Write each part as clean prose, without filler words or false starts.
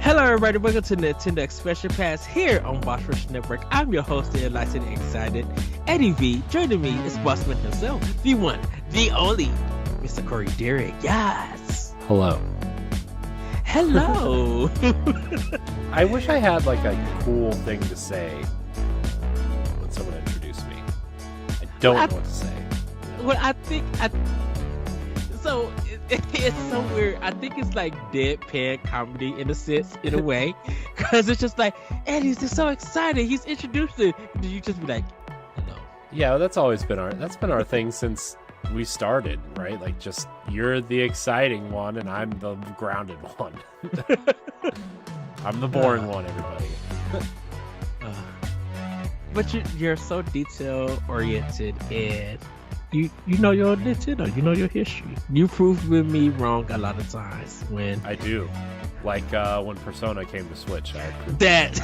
Hello, everybody. Welcome to Nintendo Expression Pass here on Bossrush Network. I'm your host, the enlightened and excited Eddie V. Joining me is Bossman himself, the one, the only, Mr. Corey Dirrig. Yes. Hello. Hello. I wish I had like a cool thing to say when someone introduced me. I don't know what to say. Well, so it's so weird. I think it's like deadpan comedy in a sense, in a way, because it's just like, Eddie's just so excited. He's introduced it. And you just be like, hello. Yeah, well, that's been our thing since we started, right? Like, just you're the exciting one, and I'm the grounded one. I'm the boring one, everybody. But you're so detail oriented, and you know your Nintendo, you know your history. You proved with me wrong a lot of times when I do, like when Persona came to Switch. That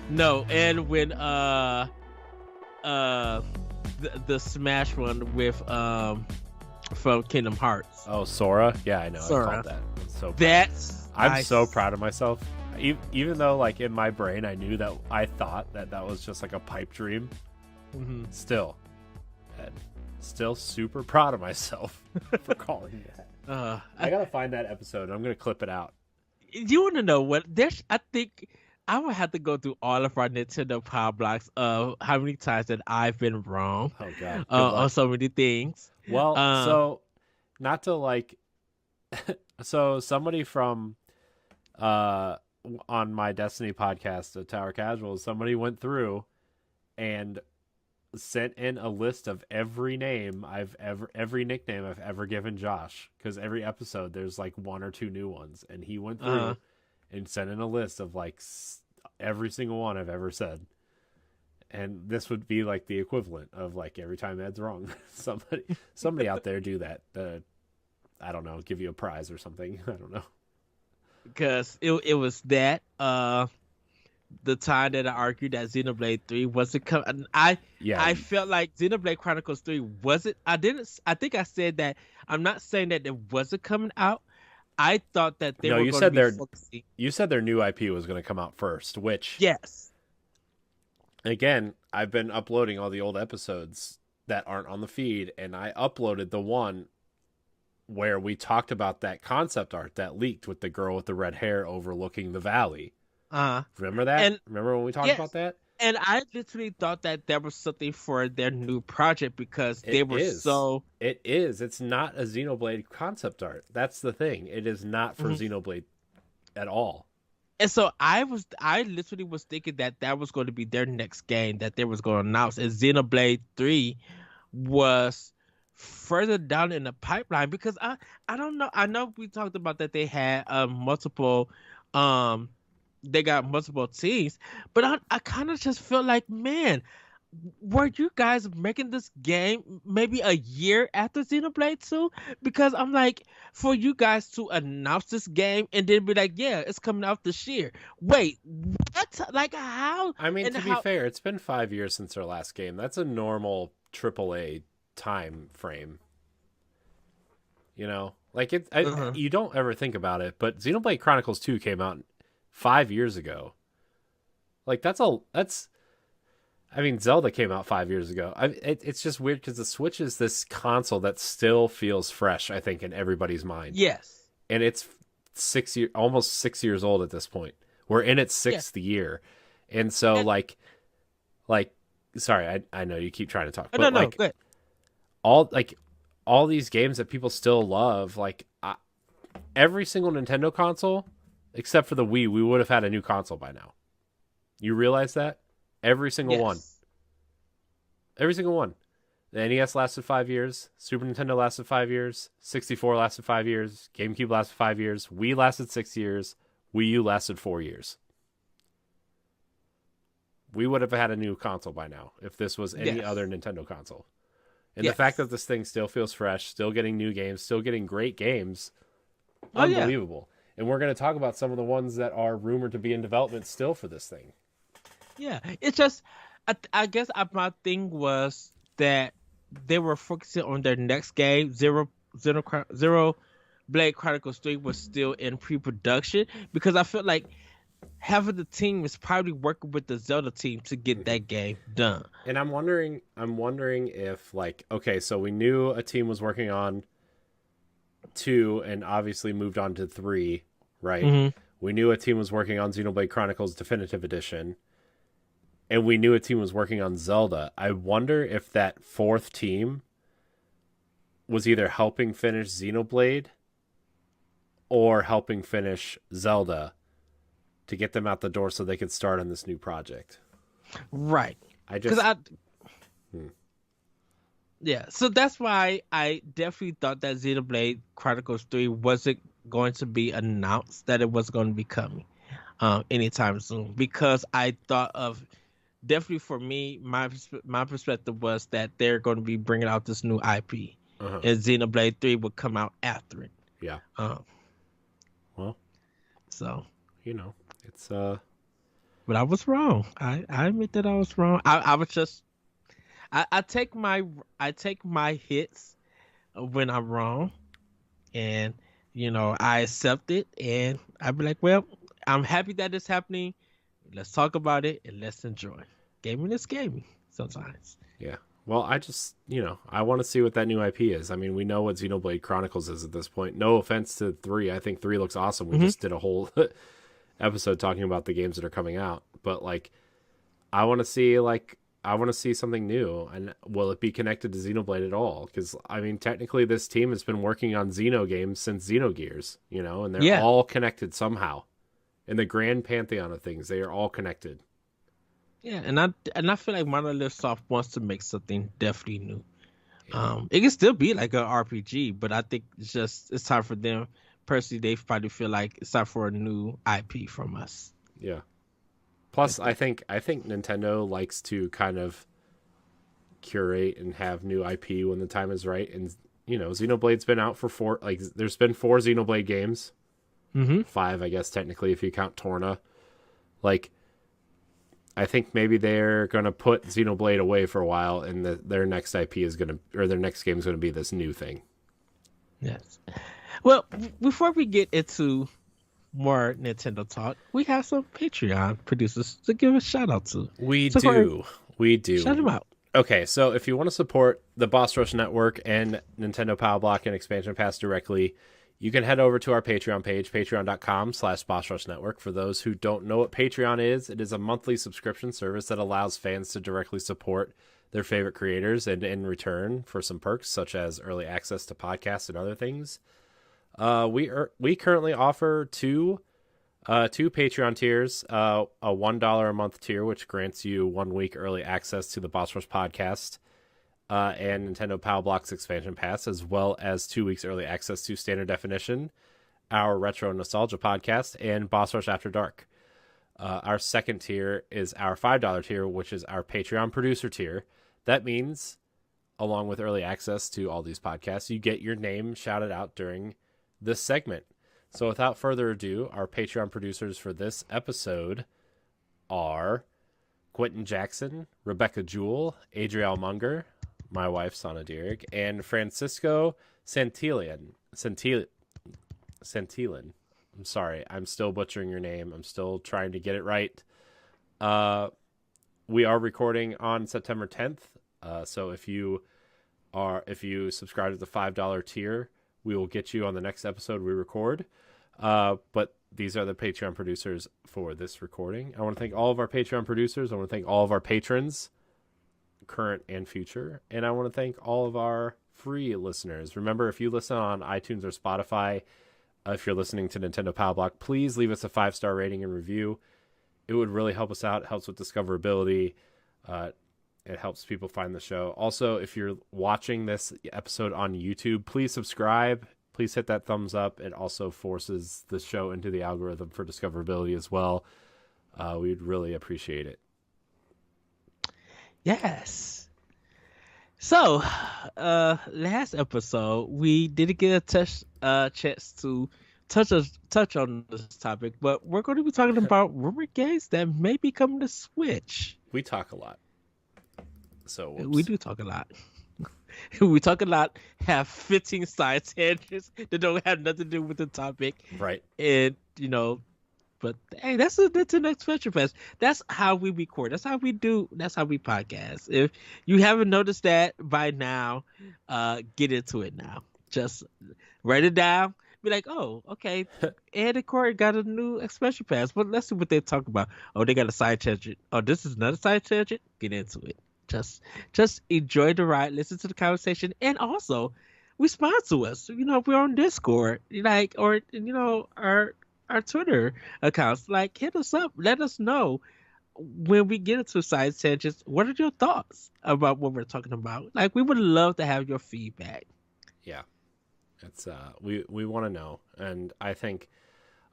no, and when the Smash one with from Kingdom Hearts. Oh, Sora. Yeah, I know. Sora. I called that. I'm so nice. proud of myself. Even though, like, in my brain, I knew that I thought that was just like a pipe dream. Mm-hmm. Still super proud of myself for calling that. I gotta find that episode. I'm gonna clip it out. You want to know what? I think I would have to go through all of our Nintendo Power Blocks of how many times that I've been wrong. Oh god, on so many things. Well, so not to like, so somebody from on my Destiny podcast, the Tower Casuals, somebody went through and sent in a list of every nickname I've ever given Josh, because every episode there's like one or two new ones, and he went through and sent in a list of like every single one I've ever said, and this would be like the equivalent of like every time Ed's wrong. somebody out there do that. I don't know, give you a prize or something. I don't know, because it was that the time that I argued that Xenoblade 3 wasn't coming. I felt like Xenoblade Chronicles 3 wasn't. I think I said that. I'm not saying that it wasn't coming out. I thought that they were going to be focusing. You said their new IP was going to come out first, which, yes. Again, I've been uploading all the old episodes that aren't on the feed, and I uploaded the one where we talked about that concept art that leaked with the girl with the red hair overlooking the valley. Remember that? And remember when we talked about that? And I literally thought that there was something for their new project, because they were so... It is. It's not a Xenoblade concept art. That's the thing. It is not for Xenoblade at all. And so I literally was thinking that was going to be their next game that they was going to announce. And Xenoblade 3 was further down in the pipeline, because I don't know. I know we talked about that they had multiple... they got multiple teams, but I kind of just feel like, man, were you guys making this game maybe a year after Xenoblade 2? Because I'm like, for you guys to announce this game and then be like, yeah, it's coming out this year. Wait, what? Like, how? I mean, to be fair, it's been 5 years since their last game. That's a normal AAA time frame. You know, like you don't ever think about it, but Xenoblade Chronicles 2 came out 5 years ago. Like, I mean, Zelda came out 5 years ago. It's just weird because the Switch is this console that still feels fresh, I think, in everybody's mind. Yes. And it's almost 6 years old at this point. We're in its sixth year. And so, like, sorry, I know you keep trying to talk. But no, go ahead. All these games that people still love, like, every single Nintendo console, except for the Wii, we would have had a new console by now. You realize that? Every single one. Every single one. The NES lasted 5 years. Super Nintendo lasted 5 years. 64 lasted 5 years. GameCube lasted 5 years. Wii lasted 6 years. Wii U lasted 4 years. We would have had a new console by now if this was any other Nintendo console. And the fact that this thing still feels fresh, still getting new games, still getting great games, unbelievable. And we're going to talk about some of the ones that are rumored to be in development still for this thing. Yeah, it's just, I guess my thing was that they were focusing on their next game, Zero Blade Chronicles 3 was still in pre-production, because I felt like half of the team is probably working with the Zelda team to get Mhm. that game done. And I'm wondering if, like, okay, so we knew a team was working on 2 and obviously moved on to 3, right? Hmm. We knew a team was working on Xenoblade Chronicles Definitive Edition, and we knew a team was working on Zelda. I wonder if that 4th team was either helping finish Xenoblade or helping finish Zelda to get them out the door so they could start on this new project. Right. I Because just I, hmm. yeah, so that's why I definitely thought that Xenoblade Chronicles 3 wasn't going to be announced, that it was going to be coming anytime soon, because I thought of, definitely for me, my perspective was that they're going to be bringing out this new IP, Uh-huh. and Xenoblade 3 would come out after it. Yeah. Um, Well, so, you know, it's but I was wrong. I admit that I was wrong. I was just I take my hits when I'm wrong, and I accept it, and I'd be like, well, I'm happy that it's happening. Let's talk about it and let's enjoy. Gaming is gaming sometimes. yeah. Well, I just, I want to see what that new IP is. I mean, we know what Xenoblade Chronicles is at this point. No offense to 3. I think 3 looks awesome. We just did a whole episode talking about the games that are coming out. But like I want to see something new, and will it be connected to Xenoblade at all? Cuz I mean, technically this team has been working on Xeno games since Xenogears, and they're Yeah, all connected somehow. In the grand pantheon of things, they are all connected. yeah, and I feel like Monolith Soft wants to make something definitely new. Yeah. It can still be like an RPG, but I think it's time for them. Personally, they probably feel like it's time for a new IP from us. Yeah. Plus, I think Nintendo likes to kind of curate and have new IP when the time is right. And Xenoblade's been out for 4. Like, there's been 4 Xenoblade games, Mm-hmm. 5, I guess, technically, if you count Torna. Like, I think maybe they're gonna put Xenoblade away for a while, and their next IP is their next game is gonna be this new thing. Yes. Well, before we get into more Nintendo talk, we have some Patreon producers to give a shout out to. We So, Corey, do. We do. shout them out. Okay, so if you want to support the Boss Rush Network and Nintendo Power Block and Expansion Pass directly, you can head over to our Patreon page, patreon.com/Boss Rush Network. For those who don't know what Patreon is, it is a monthly subscription service that allows fans to directly support their favorite creators, and in return for some perks such as early access to podcasts and other things. We currently offer two Patreon tiers, a $1 a month tier, which grants you 1 week early access to the Boss Rush podcast, and Nintendo Power Blocks expansion pass, as well as 2 weeks early access to Standard Definition, our retro nostalgia podcast, and Boss Rush After Dark. Our second tier is our $5 tier, which is our Patreon producer tier. That means, along with early access to all these podcasts, you get your name shouted out during this segment. So without further ado, our Patreon producers for this episode are Quentin Jackson, Rebecca Jewell, Adrielle Munger, my wife, Sana Dirrig, and Francisco Santillan. I'm sorry, I'm still butchering your name. I'm still trying to get it right. We are recording on September 10th. So if you subscribe to the $5 tier, we will get you on the next episode we record. But these are the Patreon producers for this recording. I want to thank all of our Patreon producers. I want to thank all of our patrons, current and future. And I want to thank all of our free listeners. Remember, if you listen on iTunes or Spotify, if you're listening to Nintendo Power Block, please leave us a 5-star rating and review. It would really help us out. It helps with discoverability. It helps people find the show. Also, if you're watching this episode on YouTube, please subscribe. Please hit that thumbs up. It also forces the show into the algorithm for discoverability as well. We'd really appreciate it. Yes. So, last episode we didn't get a chance to touch on this topic, but we're going to be talking about rumored games that may be coming to Switch. We talk a lot. So we do talk a lot. We talk a lot, have 15 side tangents that don't have nothing to do with the topic, Right. and but hey, that's the next Future Fest. That's how we record. That's how we do. That's how we podcast. If you haven't noticed that by now, get into it now. Just write it down. Be like, oh, okay. Ed and Corey got a new expansion pass. But let's see what they talk about. Oh, they got a side tangent. Oh, this is another side tangent. Get into it. Just, just enjoy the ride. Listen to the conversation, and also respond to us. We're on Discord, like, or our Twitter accounts. Like, hit us up. Let us know when we get into side tangents. What are your thoughts about what we're talking about? Like, we would love to have your feedback. Yeah. It's we want to know, and I think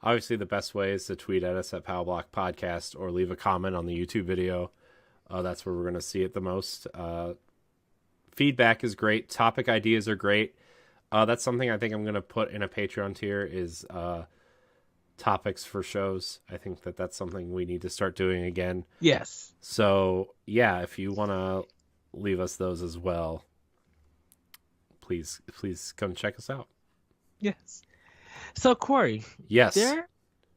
obviously the best way is to tweet at us at Powblock Podcast or leave a comment on the YouTube video. That's where we're going to see it the most. Feedback is great. Topic ideas are great. That's something I think I'm going to put in a Patreon tier is topics for shows. I think that's something we need to start doing again. Yes. So yeah, if you want to leave us those as well, please come check us out. Yes. So, Corey, Yes. there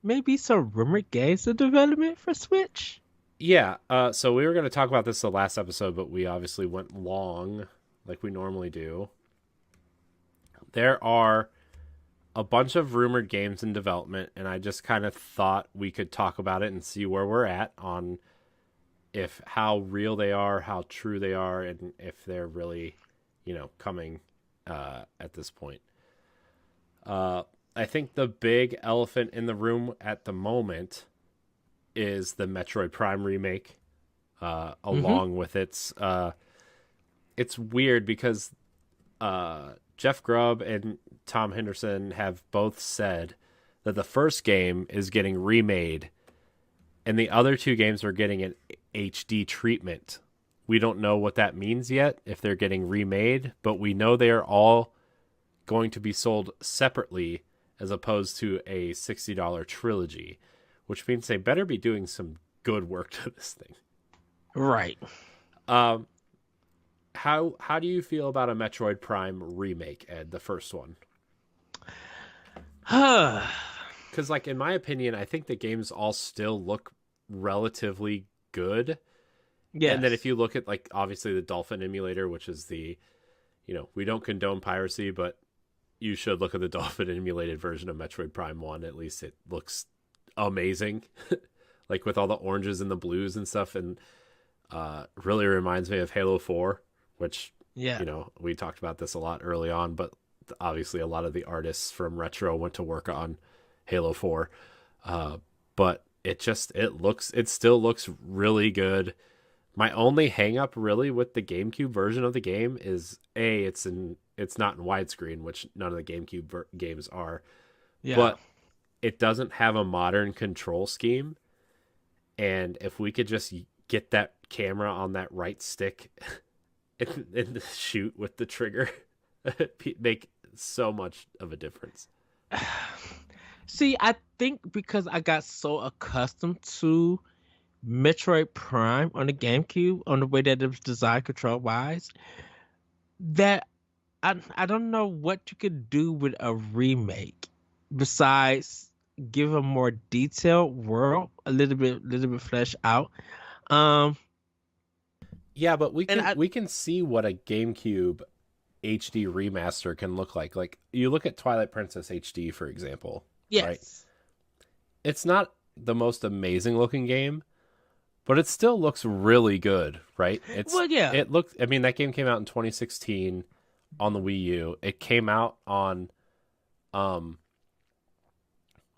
may be some rumored games in development for Switch. Yeah. So we were going to talk about this the last episode, but we obviously went long like we normally do. There are a bunch of rumored games in development, and I just kind of thought we could talk about it and see where we're at on how real they are, how true they are, and if they're really, coming at this point. I think the big elephant in the room at the moment is the Metroid Prime remake, along with its. It's weird because Jeff Grubb and Tom Henderson have both said that the first game is getting remade, and the other two games are getting an HD treatment. We don't know what that means yet, if they're getting remade, but we know they are all going to be sold separately as opposed to a $60 trilogy, which means they better be doing some good work to this thing. Right. How do you feel about a Metroid Prime remake, Ed, the first one? Because, like, in my opinion, I think the games all still look relatively good. Yes. And then if you look at, like, obviously the Dolphin emulator, which is the, we don't condone piracy, but you should look at the Dolphin emulated version of Metroid Prime 1. At least it looks amazing. Like, with all the oranges and the blues and stuff. And really reminds me of Halo 4, which, we talked about this a lot early on, but obviously a lot of the artists from Retro went to work on Halo 4. But it still looks really good. My only hang up really with the GameCube version of the game is it's not in widescreen, which none of the GameCube games are. Yeah. But it doesn't have a modern control scheme. And if we could just get that camera on that right stick and shoot with the trigger, make so much of a difference. See, I think because I got so accustomed to Metroid Prime on the GameCube, on the way that it was designed control-wise, that I don't know what you could do with a remake besides give a more detailed world, a little bit fleshed out. Yeah, but we can see what a GameCube HD remaster can look like. Like, you look at Twilight Princess HD, for example. Yes. Right? It's not the most amazing looking game, but it still looks really good, right? It looks. I mean, that game came out in 2016 on the Wii U. It came out on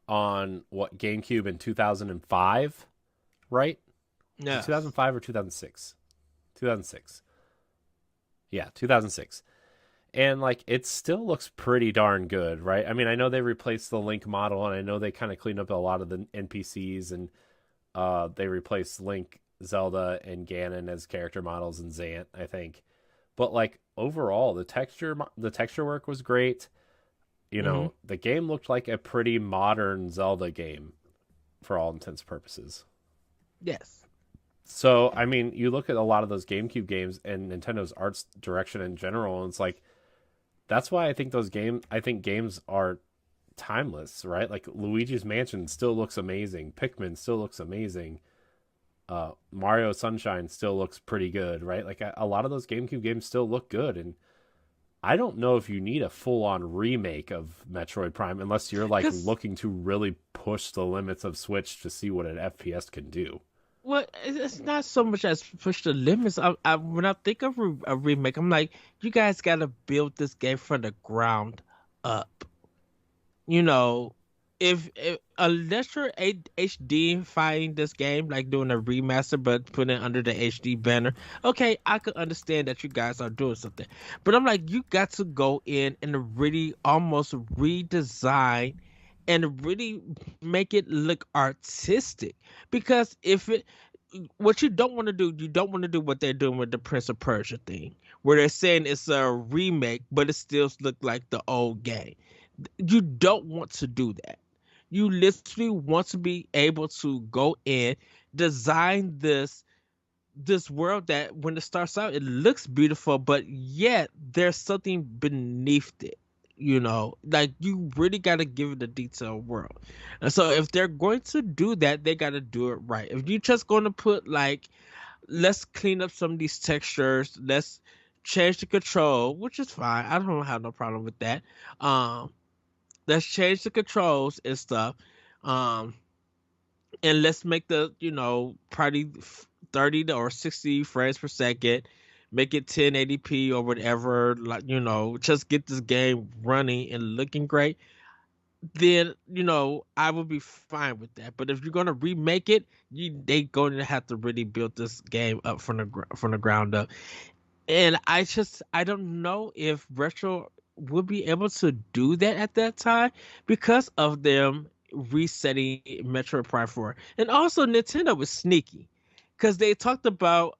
what, GameCube in 2005, right? Yeah. 2005 or 2006? 2006. Yeah, 2006. And, like, it still looks pretty darn good, right? I mean, I know they replaced the Link model, and I know they kind of cleaned up a lot of the NPCs, and they replaced Link, Zelda, and Ganon as character models, and Zant, I think. But, like, overall, the texture work was great. The game looked like a pretty modern Zelda game for all intents and purposes. Yes. So, I mean, you look at a lot of those GameCube games and Nintendo's arts direction in general, and it's like that's why I think games are timeless, right? Like Luigi's Mansion still looks amazing, Pikmin still looks amazing, Mario Sunshine still looks pretty good, right? Like a lot of those GameCube games still look good, and I don't know if you need a full-on remake of Metroid Prime unless you're like Because looking to really push the limits of Switch to see what an FPS can do. well, it's not so much as push the limits. When I think of a remake, I'm like, you guys got to build this game from the ground up. You know, if unless you're HD finding this game, like doing a remaster but putting it under the HD banner, okay, I could understand that you guys are doing something. But I'm like, you got to go in and really almost redesign and really make it look artistic. Because if it what you don't want to do, you don't want to do what they're doing with the Prince of Persia thing, where they're saying it's a remake, but it still look like the old game. You don't want to do that. You literally want to be able to go in, design this world that when it starts out, it looks beautiful, but yet there's something beneath it. Like you really got to give it a detailed world. And so if they're going to do that, they got to do it right. If you're just going to put like, let's clean up some of these textures, let's change the control, which is fine. I don't have no problem with that. Um, let's change the controls and stuff. Um, and let's make the probably 30 or 60 frames per second, make it 1080p or whatever, like just get this game running and looking great. Then I would be fine with that. But if you're gonna remake it, they going to have to really build this game up from the ground up. And I don't know if Retro would be able to do that at that time because of them resetting Metroid Prime 4. And also Nintendo was sneaky because they talked about,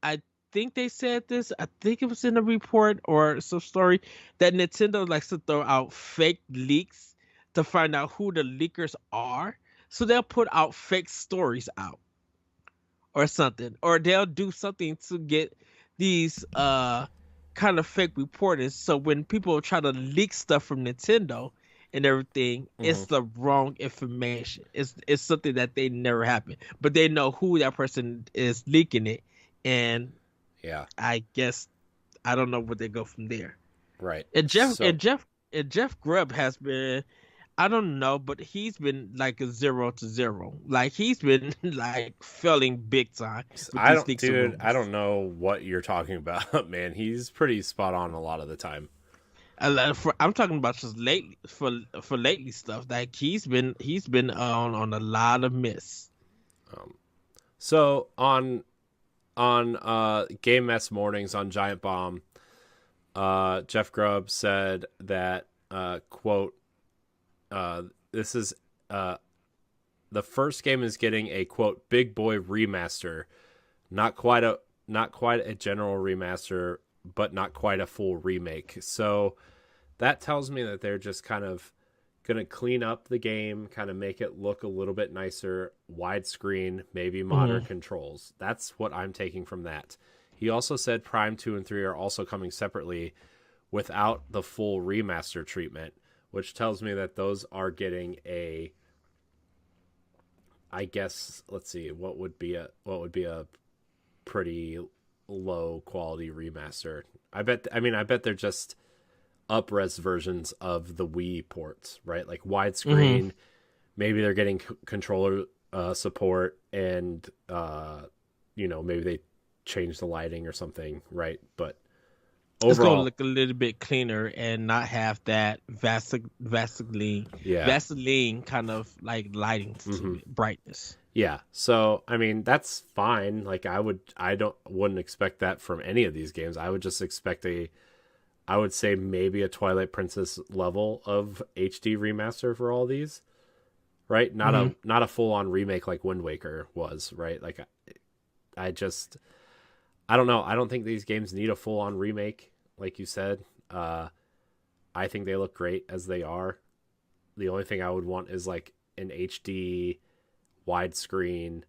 I think they said this, I think it was in a report or some story, that Nintendo likes to throw out fake leaks to find out who the leakers are. So they'll put out fake stories out or something, or they'll do something to get these kind of fake reporters. So when people try to leak stuff from Nintendo and everything, Mm-hmm. it's the wrong information. It's something that they never happened, but they know who that person is leaking it, and Yeah, I guess I don't know where they go from there. right. And Jeff So and Jeff and Jeff Grubb has been, I don't know, but he's been like a 0 to 0. Like he's been like failing big time with I these don't, leaks and dude. I rumors. don't know what you're talking about, man. He's pretty spot on a lot of the time. I'm talking about just lately for lately stuff. Like he's been on a lot of miss. Um, so on Game Mess mornings on Giant Bomb, Jeff Grubb said that quote, this is the first game is getting a quote big boy remaster, not quite a general remaster, but not quite a full remake. So that tells me that they're just kind of gonna clean up the game, kind of make it look a little bit nicer, widescreen, maybe modern Hmm. controls. That's what I'm taking from that. He also said Prime 2 and 3 are also coming separately without the full remaster treatment, which tells me that those are getting a, I guess, let's see, what would be a pretty low quality remaster. I bet they're just up-res versions of the Wii ports, right? Like Hmm. widescreen. Maybe they're getting controller support, and maybe they change the lighting or something, right? But It's gonna overall, look a little bit cleaner and not have that yeah, Vaseline kind of like lighting to hmm it, brightness. yeah. So I mean, that's fine. Like wouldn't expect that from any of these games. I would just expect I would say maybe a Twilight Princess level of HD remaster for all these, right? Hmm. Not a full on remake like Wind Waker was, right? Like I just I don't know. I don't think these games need a full on remake, like you said. Uh, I think they look great as they are. The only thing I would want is like an HD widescreen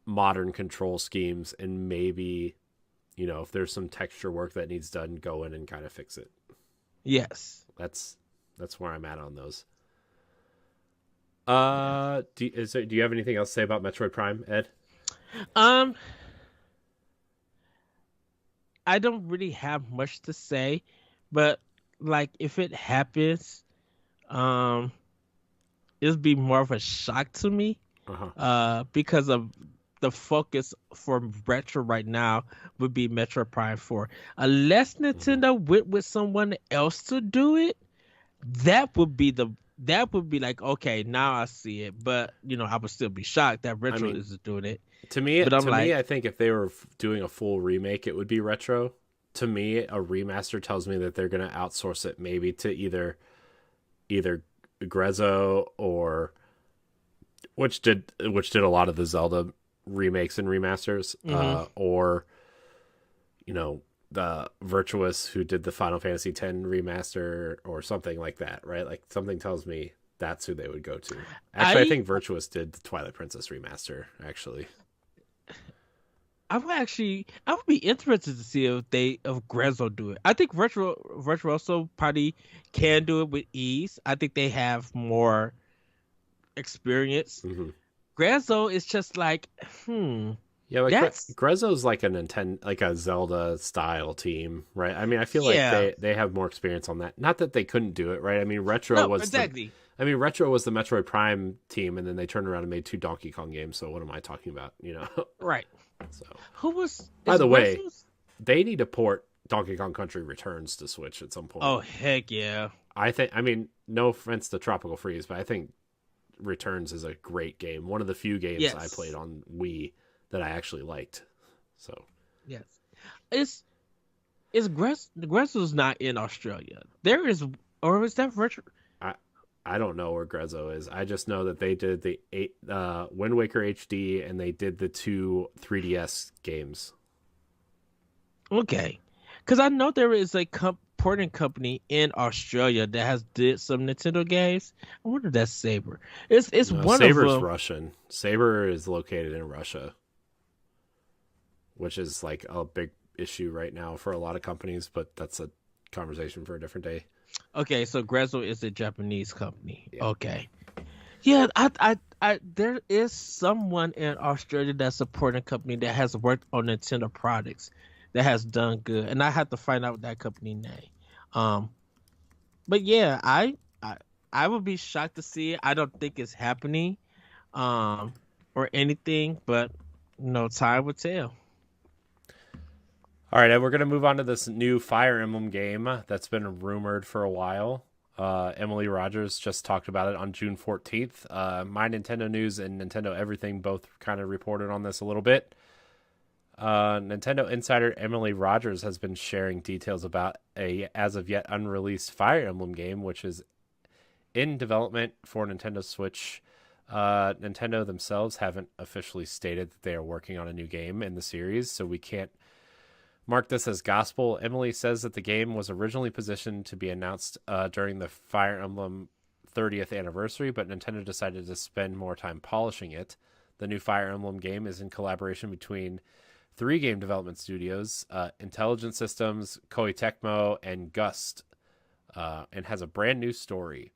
modern control schemes, and maybe, if there's some texture work that needs done, go in and kind of fix it. Yes. That's where I'm at on those. Yeah. Do you have anything else to say about Metroid Prime, Ed? Um, I don't really have much to say, but like if it happens, um, it'll be more of a shock to me. Uh-huh. Because of the focus for retro right now would be Metroid Prime 4. Unless Mm-hmm. Nintendo went with someone else to do it, that would be like, okay, now I see it. But I would still be shocked that I retro mean, isn't doing it. to me, But I'm like, I think if they were doing a full remake, it would be retro. To me, a remaster tells me that they're going to outsource it maybe to either Grezzo, or which did a lot of the Zelda remakes and remasters, mhm. or the Virtuous, who did the Final Fantasy X remaster or something like that, right? Like, something tells me that's who they would go to. Actually, I I think Virtuous did the Twilight Princess remaster, actually. I would be interested to see if Grezzo do it. I think Virtuoso probably can do it with ease. I think they have more experience. Mm-hmm. Grezzo is just like, Yeah, like that's Grezzo's like a Nintendo, like a Zelda style team, right? I mean, I feel like yeah. they have more experience on that. Not that they couldn't do it, right? I mean, No, exactly. Retro was the Metroid Prime team, and then they turned around and made 2 Donkey Kong games. So what am I talking about? Right. So, Who was by is the way, Grezzo's? they need to port Donkey Kong Country Returns to Switch at some point. Oh heck yeah. I mean, no offense to Tropical Freeze, but I think Returns is a great game. One of the few games I played Yes. on Wii that I actually liked. So, Yes. Is Grezzo's not in Australia. There is or is that virtual I I don't know where Grezzo is. I just know that they did the Wind Waker HD, and they did the 2 3DS games. Okay. Because I know there is a porting company in Australia that has did some Nintendo games. I wonder if that's Saber. It's No, one of Saber's them. Russian. Saber is located in Russia, which is like a big issue right now for a lot of companies, but that's a conversation for a different day. Okay, so Grezzo is a Japanese company. Yeah. Okay. Yeah, there is someone in Australia that's a porting company that has worked on Nintendo products that has done good, and I have to find out that company name. Um, but yeah, I would be shocked to see it. I don't think it's happening, um, or anything, but time will tell. All right, and we're going to move on to this new Fire Emblem game that's been rumored for a while. Emily Rogers just talked about it on June 14th. My Nintendo News and Nintendo Everything both kind of reported on this a little bit. Nintendo insider Emily Rogers has been sharing details about a as of yet unreleased Fire Emblem game, which is in development for Nintendo Switch. Nintendo themselves haven't officially stated that they are working on a new game in the series, so we can't mark this as gospel. Emily says that the game was originally positioned to be announced during the Fire Emblem 30th anniversary, but Nintendo decided to spend more time polishing it. The new Fire Emblem game is in collaboration between 3 game development studios, Intelligent Systems, Koei Tecmo, and Gust, and has a brand new story.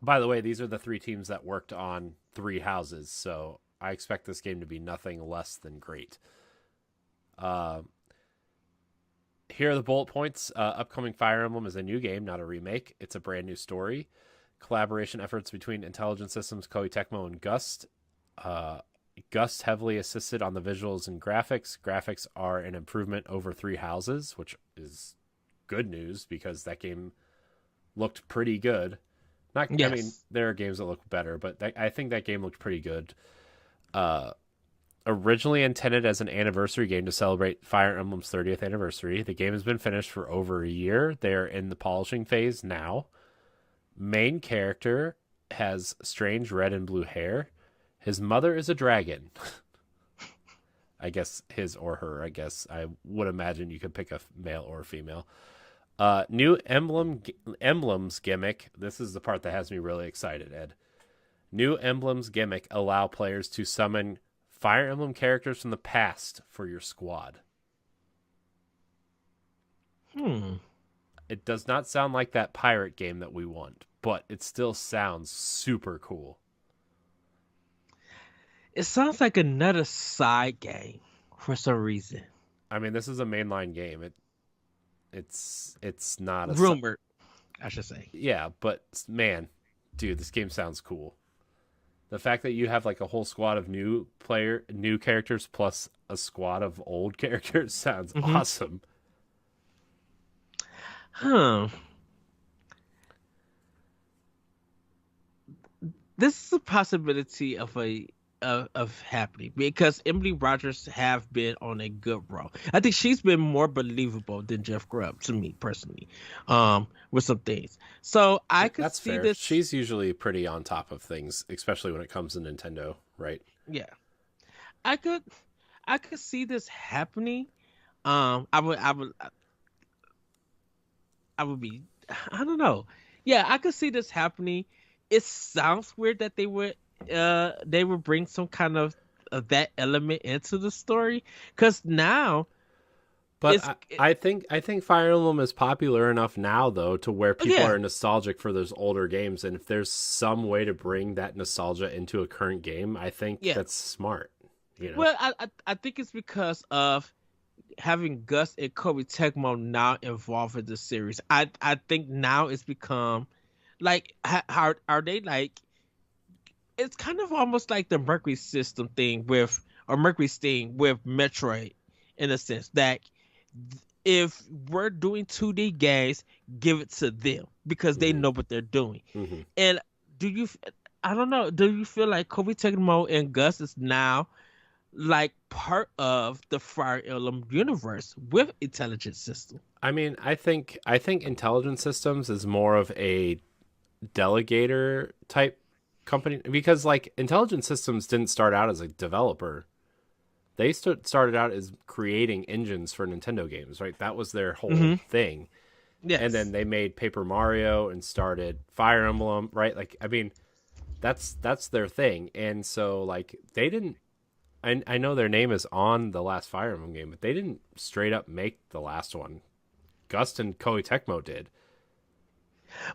By the way, these are the 3 teams that worked on 3 Houses, so I expect this game to be nothing less than great. Here are the bullet points. Upcoming Fire Emblem is a new game, not a remake. It's a brand new story. Collaboration efforts between Intelligent Systems, Koei Tecmo, and Gust. Gust heavily assisted on the visuals and graphics. Graphics are an improvement over 3 Houses, which is good news because that game looked pretty good. Not, I mean, Yes. there are games that look better, but I think that game looked pretty good. Originally intended as an anniversary game to celebrate Fire Emblem's 30th anniversary, the game has been finished for over a year. They are in the polishing phase now. Main character has strange red and blue hair. His mother is a dragon. I guess his or her, I guess. I would imagine you could pick a male or a female. New emblems gimmick. This is the part that has me really excited, Ed. New emblems gimmick allow players to summon Fire Emblem characters from the past for your squad. It does not sound like that pirate game that we want, but it still sounds super cool. It sounds like another side game for some reason. I mean, this is a mainline game. It's not a rumored, I should say. Yeah, but man, dude, this game sounds cool. The fact that you have like a whole squad of new characters plus a squad of old characters sounds awesome. This is a possibility of happening because Emily Rogers have been on a good roll. I think she's been more believable than Jeff Grubb to me personally, with some things. So I could That's see fair. this. She's usually pretty on top of things, especially when it comes to Nintendo, right? Yeah, I could see this happening. I would be. I don't know. Yeah, I could see this happening. It sounds weird that they would bring some kind of that element into the story because now. But I think Fire Emblem is popular enough now though to where people are nostalgic for those older games, and if there's some way to bring that nostalgia into a current game, I think that's smart. You know? Well, I think it's because of having Gus and Koei Tecmo now involved in the series. I think now it's become like how are they like? It's kind of almost like the Mercury system thing Mercury thing with Metroid, in a sense that if we're doing 2D games, give it to them because they know what they're doing. And I don't know, do you feel like Koei Tecmo and Gus is now like part of the Fire Emblem universe with Intelligent System? I mean, I think Intelligent Systems is more of a delegator type company because like Intelligent Systems didn't start out as a developer. They started out as creating engines for Nintendo games, right? That was their whole thing. Yes. And then they made Paper Mario and started Fire Emblem, right? Like, I mean, that's their thing. And so like they didn't, I know their name is on the last Fire Emblem game, but they didn't straight up make the last one. Gust and Koei Tecmo did.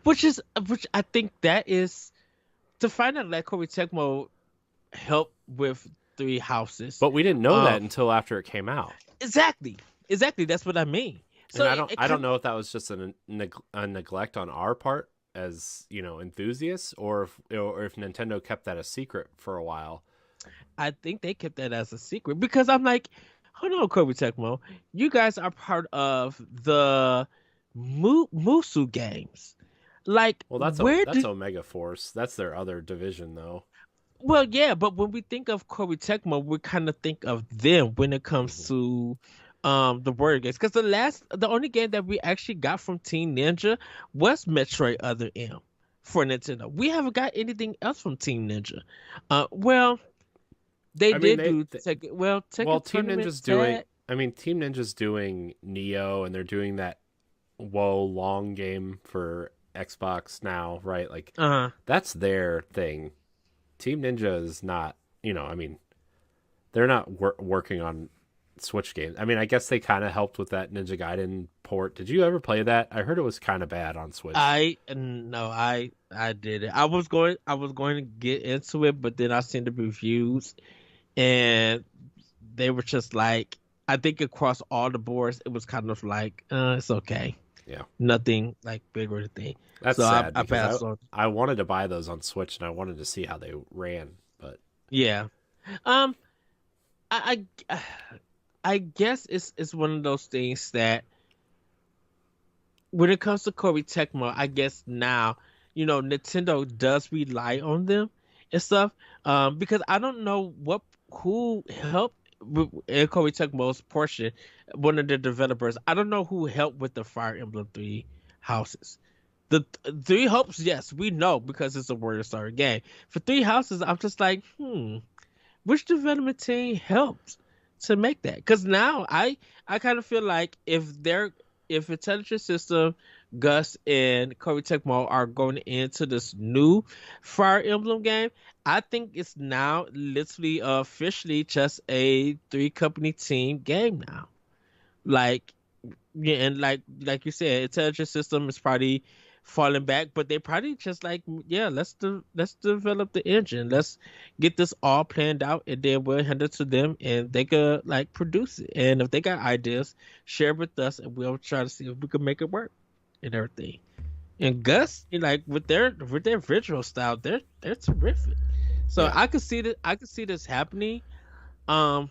Which I think that is to find out that Koei Tecmo helped with Three Houses, but we didn't know that until after it came out. Exactly. That's what I mean. So and I don't know if that was just a neglect on our part as enthusiasts, or if Nintendo kept that a secret for a while. I think they kept that as a secret because I'm like, hold on, Koei Tecmo, you guys are part of the Musu games. Like, well, that's Omega Force. That's their other division, though. Well, yeah, but when we think of Koei Tecmo, we kind of think of them when it comes to the word games. Because the only game that we actually got from Team Ninja was Metroid Other M for Nintendo. We haven't got anything else from Team Ninja. Team Ninja's doing. I mean, Team Ninja's doing Neo, and they're doing that long game for Xbox now, right? Like, that's their thing. Team Ninja is not, I mean, they're not working on Switch games. I mean, I guess they kind of helped with that Ninja Gaiden port. Did you ever play that? I heard it was kind of bad on Switch. I did it. I was going to get into it, but then I seen the reviews, and they were just like, I think across all the boards, it was kind of like, it's okay. Yeah. Nothing like big or anything. That's so sad. I passed on. I wanted to buy those on Switch, and I wanted to see how they ran, but yeah. I guess it's one of those things that when it comes to Koei Tecmo, I guess now, Nintendo does rely on them and stuff. Because I don't know who helped in Koei Tecmo's portion, one of the developers. I don't know who helped with the Fire Emblem 3 houses. The Three Hopes, yes, we know because it's a Word Star game. For Three Houses, I'm just like, which development team helped to make that? Because now I kind of feel like if if Intelligent System, Gus, and Koei Tecmo are going into this new Fire Emblem game, I think it's now literally officially just a three company team game now. Like, yeah, and like you said, Intelligent System is probably falling back, but they probably just like, yeah, let's develop the engine, let's get this all planned out, and then we'll hand it to them, and they could like produce it. And if they got ideas, share it with us, and we'll try to see if we can make it work and everything. And Gus, like with their visual style, they're terrific. So Yeah. I could see this happening. Um,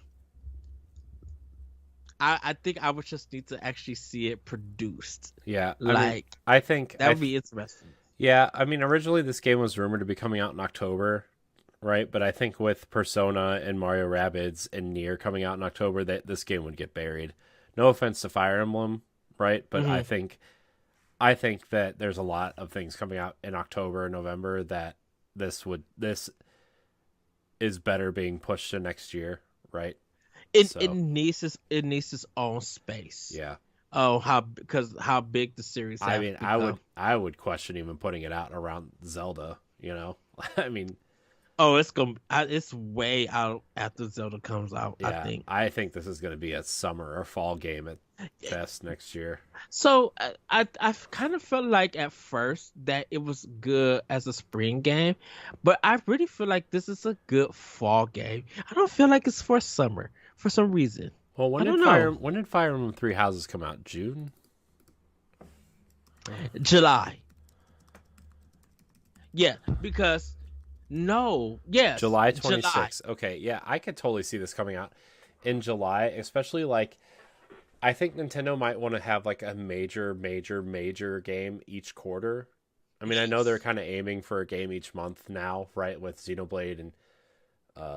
I think I would just need to actually see it produced. Yeah. I mean, Like I think that would be interesting. yeah, I mean, originally this game was rumored to be coming out in October, right? But I think with Persona and Mario Rabbids and Nier coming out in October, that this game would get buried. No offense to Fire Emblem, right? But Hmm. I think that there's a lot of things coming out in October and November that this is better being pushed to next year, right? It So needs its own space. yeah, Oh, because how big the series I have mean, become. I would question even putting it out around Zelda. I mean, Oh, it's way out after Zelda comes out, I yeah, think. I think this is going to be a summer or fall game at best next year. So I kind of felt like at first that it was good as a spring game, but I really feel like this is a good fall game. I don't feel like it's for summer for some reason. Well, I don't know. When did Fire Emblem Three Houses come out? June? July. Yeah, because no, yes, July July. 26th. Okay, yeah, I could totally see this coming out in July, especially like I think Nintendo might want to have like a major game each quarter. I mean, I know they're Yes. kind of aiming for a game each month now, right? With Xenoblade and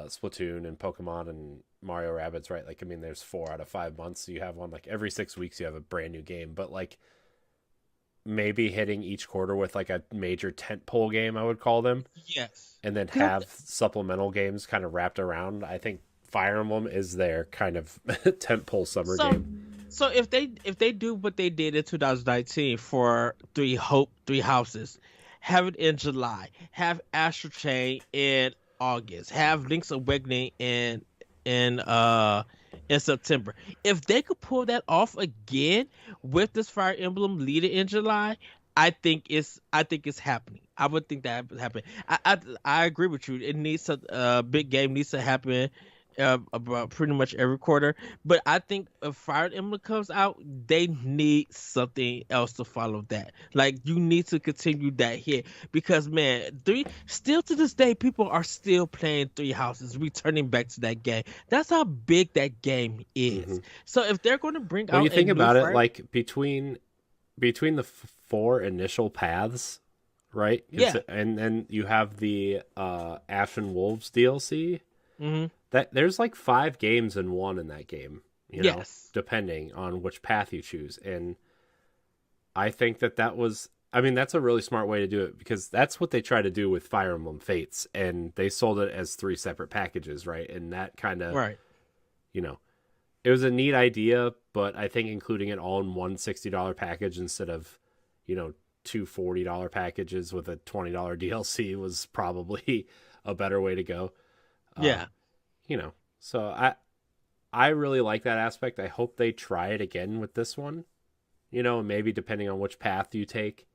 Splatoon and Pokemon and Mario Rabbids, right? Like, I mean, there's 4 out of 5 months. So you have one like every 6 weeks, you have a brand new game. But like maybe hitting each quarter with like a major tentpole game, I would call them, Yes. and then 'Cause have supplemental games kind of wrapped around. I think Fire Emblem is their kind of tentpole summer So game. so if they do what they did in 2019 for Three Houses, have it in July, have Astral Chain in August, have Link's Awakening in uh in September. If they could pull that off again with this Fire Emblem leader in July, I think it's happening. I would think that would happen. I agree with you. It needs a big game needs to happen about pretty much every quarter. But I think if Fire Emblem comes out, they need something else to follow that. Like you need to continue that hit because man, three still to this day, people are still playing Three Houses, returning back to that game. That's how big that game is. Hmm. So if they're going to bring When you out a think new about it, Fire, like between the four initial paths, right? yeah, And then you have the Ashen Wolves DLC. hmm, That there's like 5 games in one in that game, yes, depending on which path you choose. And I think that was, I mean, that's a really smart way to do it because that's what they try to do with Fire Emblem Fates, and they sold it as 3 separate packages, right? And that kind of, right, you know, it was a neat idea, but I think including it all in one $60 package instead of, two $40 packages with a $20 DLC was probably a better way to go. Uh, yeah. so I really like that aspect. I hope they try it again with this one. And maybe depending on which path you take,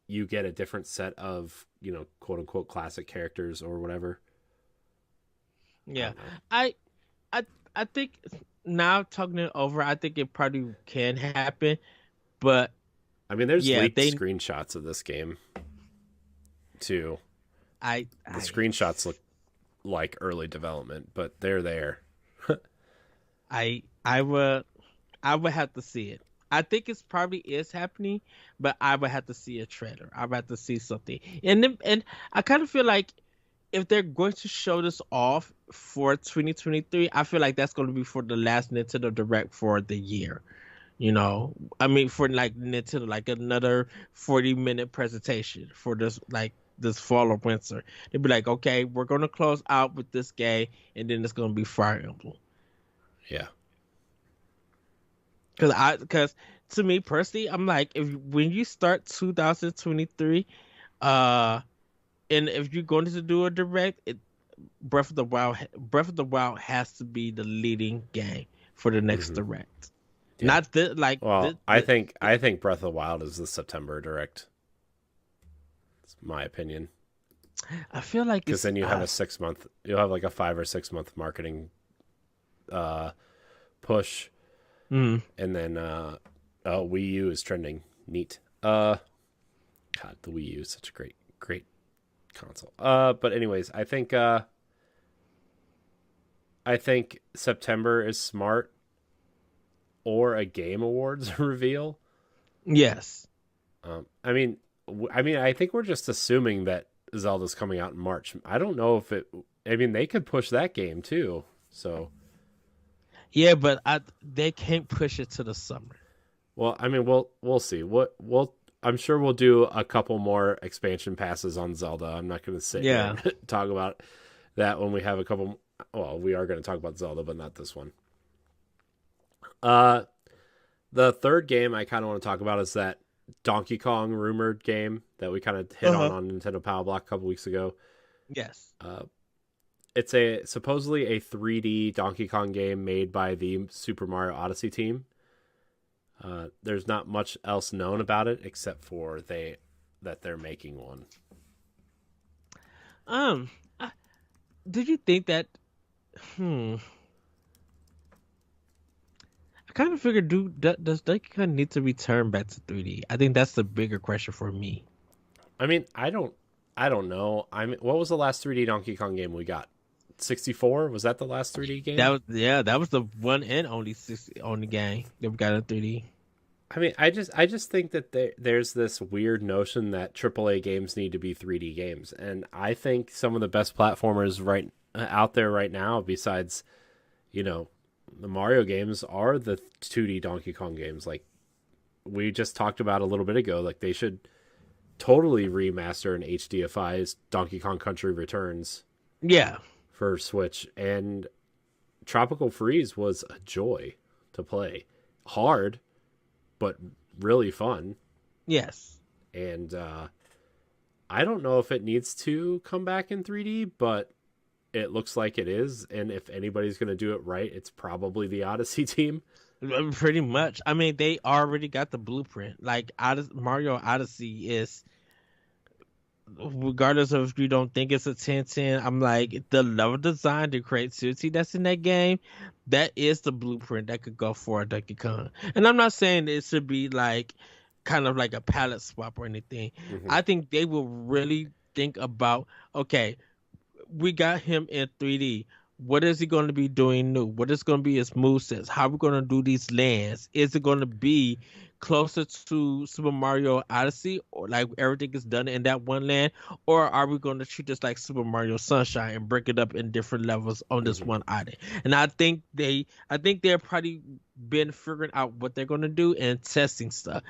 you get a different set of, quote unquote classic characters or whatever. I Yeah, don't know. I, I, I think now talking it over, I think it probably can happen. But I mean, there's yeah, leaked screenshots of this game too. I, The I, screenshots look like early development, but they're there. I would have to see it. I think it's probably is happening, but I would have to see a trailer. I would have to see something, and I kind of feel like if they're going to show this off for 2023, I feel like that's going to be for the last Nintendo Direct for the year. I mean, for like Nintendo, like another 40-minute presentation for this fall or winter. They'd be like, okay, we're gonna close out with this game, and then it's gonna be Fire Emblem. Yeah. Because to me personally, I'm like, if when you start 2023, uh, and if you're going to do a direct, Breath of the Wild has to be the leading game for the next Hmm. direct. Yeah. Not the like Well, I think Breath of the Wild is the September direct. It's my opinion. I feel like Because it's then you have a 6 month, you'll have like a 5 or 6 month marketing uh, push, mm, and then oh, Wii U is trending. Neat. God, the Wii U is such a great console. But anyways, I think September is smart, or a Game Awards reveal. yes. I mean, I think we're just assuming that Zelda's coming out in March. I don't know if it. I mean, they could push that game too. So, Yeah, but they can't push it to the summer. well, I mean, we'll see. I'm sure we'll do a couple more expansion passes on Zelda. I'm not going to sit here Yeah. and talk about that when we have a couple. Well, we are going to talk about Zelda, but not this one. Uh, the third game I kind of want to talk about is that Donkey Kong rumored game that we kind of hit Uh-huh. on Nintendo Power Block a couple weeks ago. Yes. It's a supposedly a 3D Donkey Kong game made by the Super Mario Odyssey team. There's not much else known about it except for that they're making one. Um, I, did you think that? Hmm. I kind of figured, does Donkey Kong need to return back to 3D? I think that's the bigger question for me. I mean, I don't know. I mean, what was the last 3D Donkey Kong game we got? 64? Was that the last 3D game? That was the one and only 60 only game that we got in 3D. I mean, I just think that there's this weird notion that AAA games need to be 3D games, and I think some of the best platformers right out there right now, besides, you know, the Mario games, are the 2D Donkey Kong games. Like we just talked about a little bit ago, like they should totally remaster and HDFI Donkey Kong Country Returns Yeah. for Switch, and Tropical Freeze was a joy to play. Hard, but really fun. Yes. And I don't know if it needs to come back in 3D, but it looks like it is. And if anybody's going to do it right, it's probably the Odyssey team. Pretty much. I mean, they already got the blueprint. Like Mario Odyssey is, regardless of if you don't think it's a 10/10, I'm like, the level design, the creativity that's in that game, that is the blueprint that could go for a Donkey Kong. And I'm not saying it should be like kind of like a palette swap or anything. Mm-hmm. I think they will really think about, okay, we got him in 3D. What is he going to be doing new? What is going to be his movesets? How are we going to do these lands? Is it going to be closer to Super Mario Odyssey, or like everything is done in that one land, or are we going to treat this like Super Mario Sunshine and break it up in different levels on this Mm-hmm. one island? And I think they're probably been figuring out what they're going to do and testing stuff,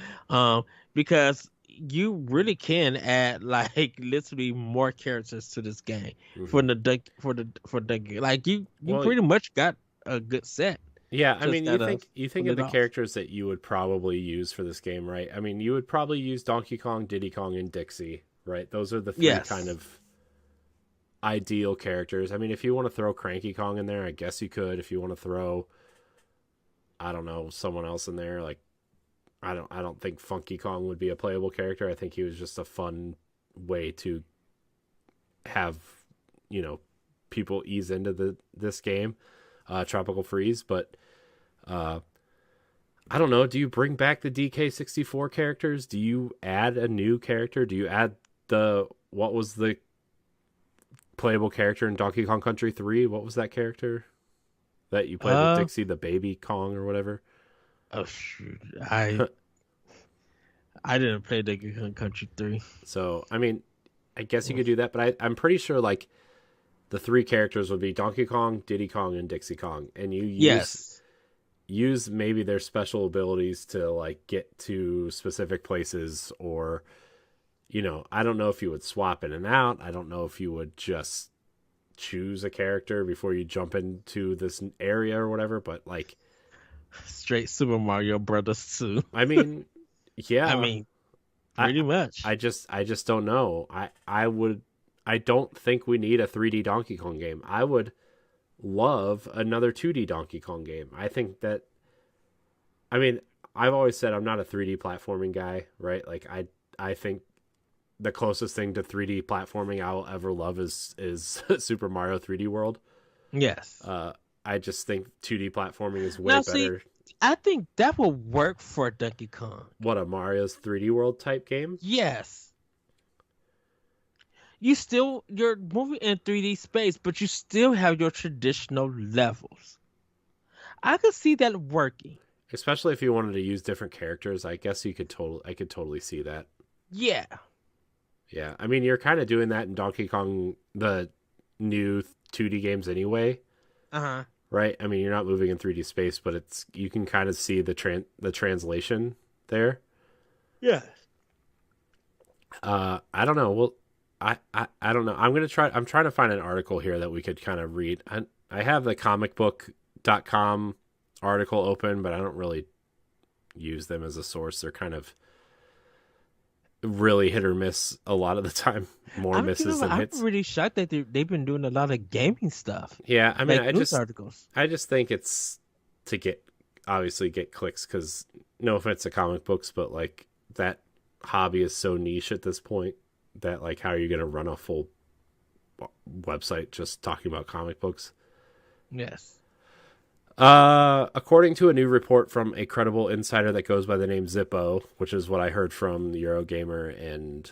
because you really can add like literally more characters to this game Mm-hmm. for the like you Well, pretty much got a good set. yeah, I Just mean, gotta you think pull of it the off. characters that you would probably use for this game, right? I mean, you would probably use Donkey Kong, Diddy Kong, and Dixie, right? Those are the three kind Yes. of ideal characters. I mean, if you want to throw Cranky Kong in there, I guess you could. If you want to throw, I don't know, someone else in there, like I don't think Funky Kong would be a playable character. I think he was just a fun way to have, you know, people ease into this game, Tropical Freeze. But uh, I don't know. Do you bring back the DK64 characters? Do you add a new character? Do you add what was the playable character in Donkey Kong Country 3? What was that character that you played with Uh Dixie, the baby Kong or whatever? oh shoot. I didn't play Donkey Kong Country 3. So, I mean, I guess you could do that, but I'm pretty sure like the three characters would be Donkey Kong, Diddy Kong, and Dixie Kong, and you Yes. use maybe their special abilities to like get to specific places, or you know, I don't know if you would swap in and out. I don't know if you would just choose a character before you jump into this area or whatever, but like Straight Super Mario Brothers 2. I mean, I yeah. mean, I pretty much. I just don't know. I don't think we need a 3D Donkey Kong game. I would love another 2D Donkey Kong game. I think that I mean, I've always said I'm not a 3D platforming guy, right? Like I think the closest thing to 3D platforming I will ever love is Super Mario 3D World. Yes. I just think 2D platforming is way Now, see, better. I think that will work for Donkey Kong. What, a Mario's 3D World type game? Yes. You're moving in 3D space, but you still have your traditional levels. I could see that working. Especially if you wanted to use different characters, I guess I could totally see that. Yeah. Yeah, I mean, you're kind of doing that in Donkey Kong, the new 2D games anyway, Uh-huh. right? I mean, you're not moving in 3D space, but you can kind of see the translation there. Yes. I don't know. Well, I don't know. I'm trying to find an article here that we could kind of read. I have the comicbook.com article open, but I don't really use them as a source. They're kind of really hit or miss a lot of the time. More misses than hits. I'm really shocked that they've been doing a lot of gaming stuff. Yeah, I mean, like news articles. I just think it's to obviously get clicks, because no offense to comic books, but like that hobby is so niche at this point that, like, how are you going to run a full website just talking about comic books? Yes. According to a new report from a credible insider that goes by the name Zippo, which is what I heard from Eurogamer and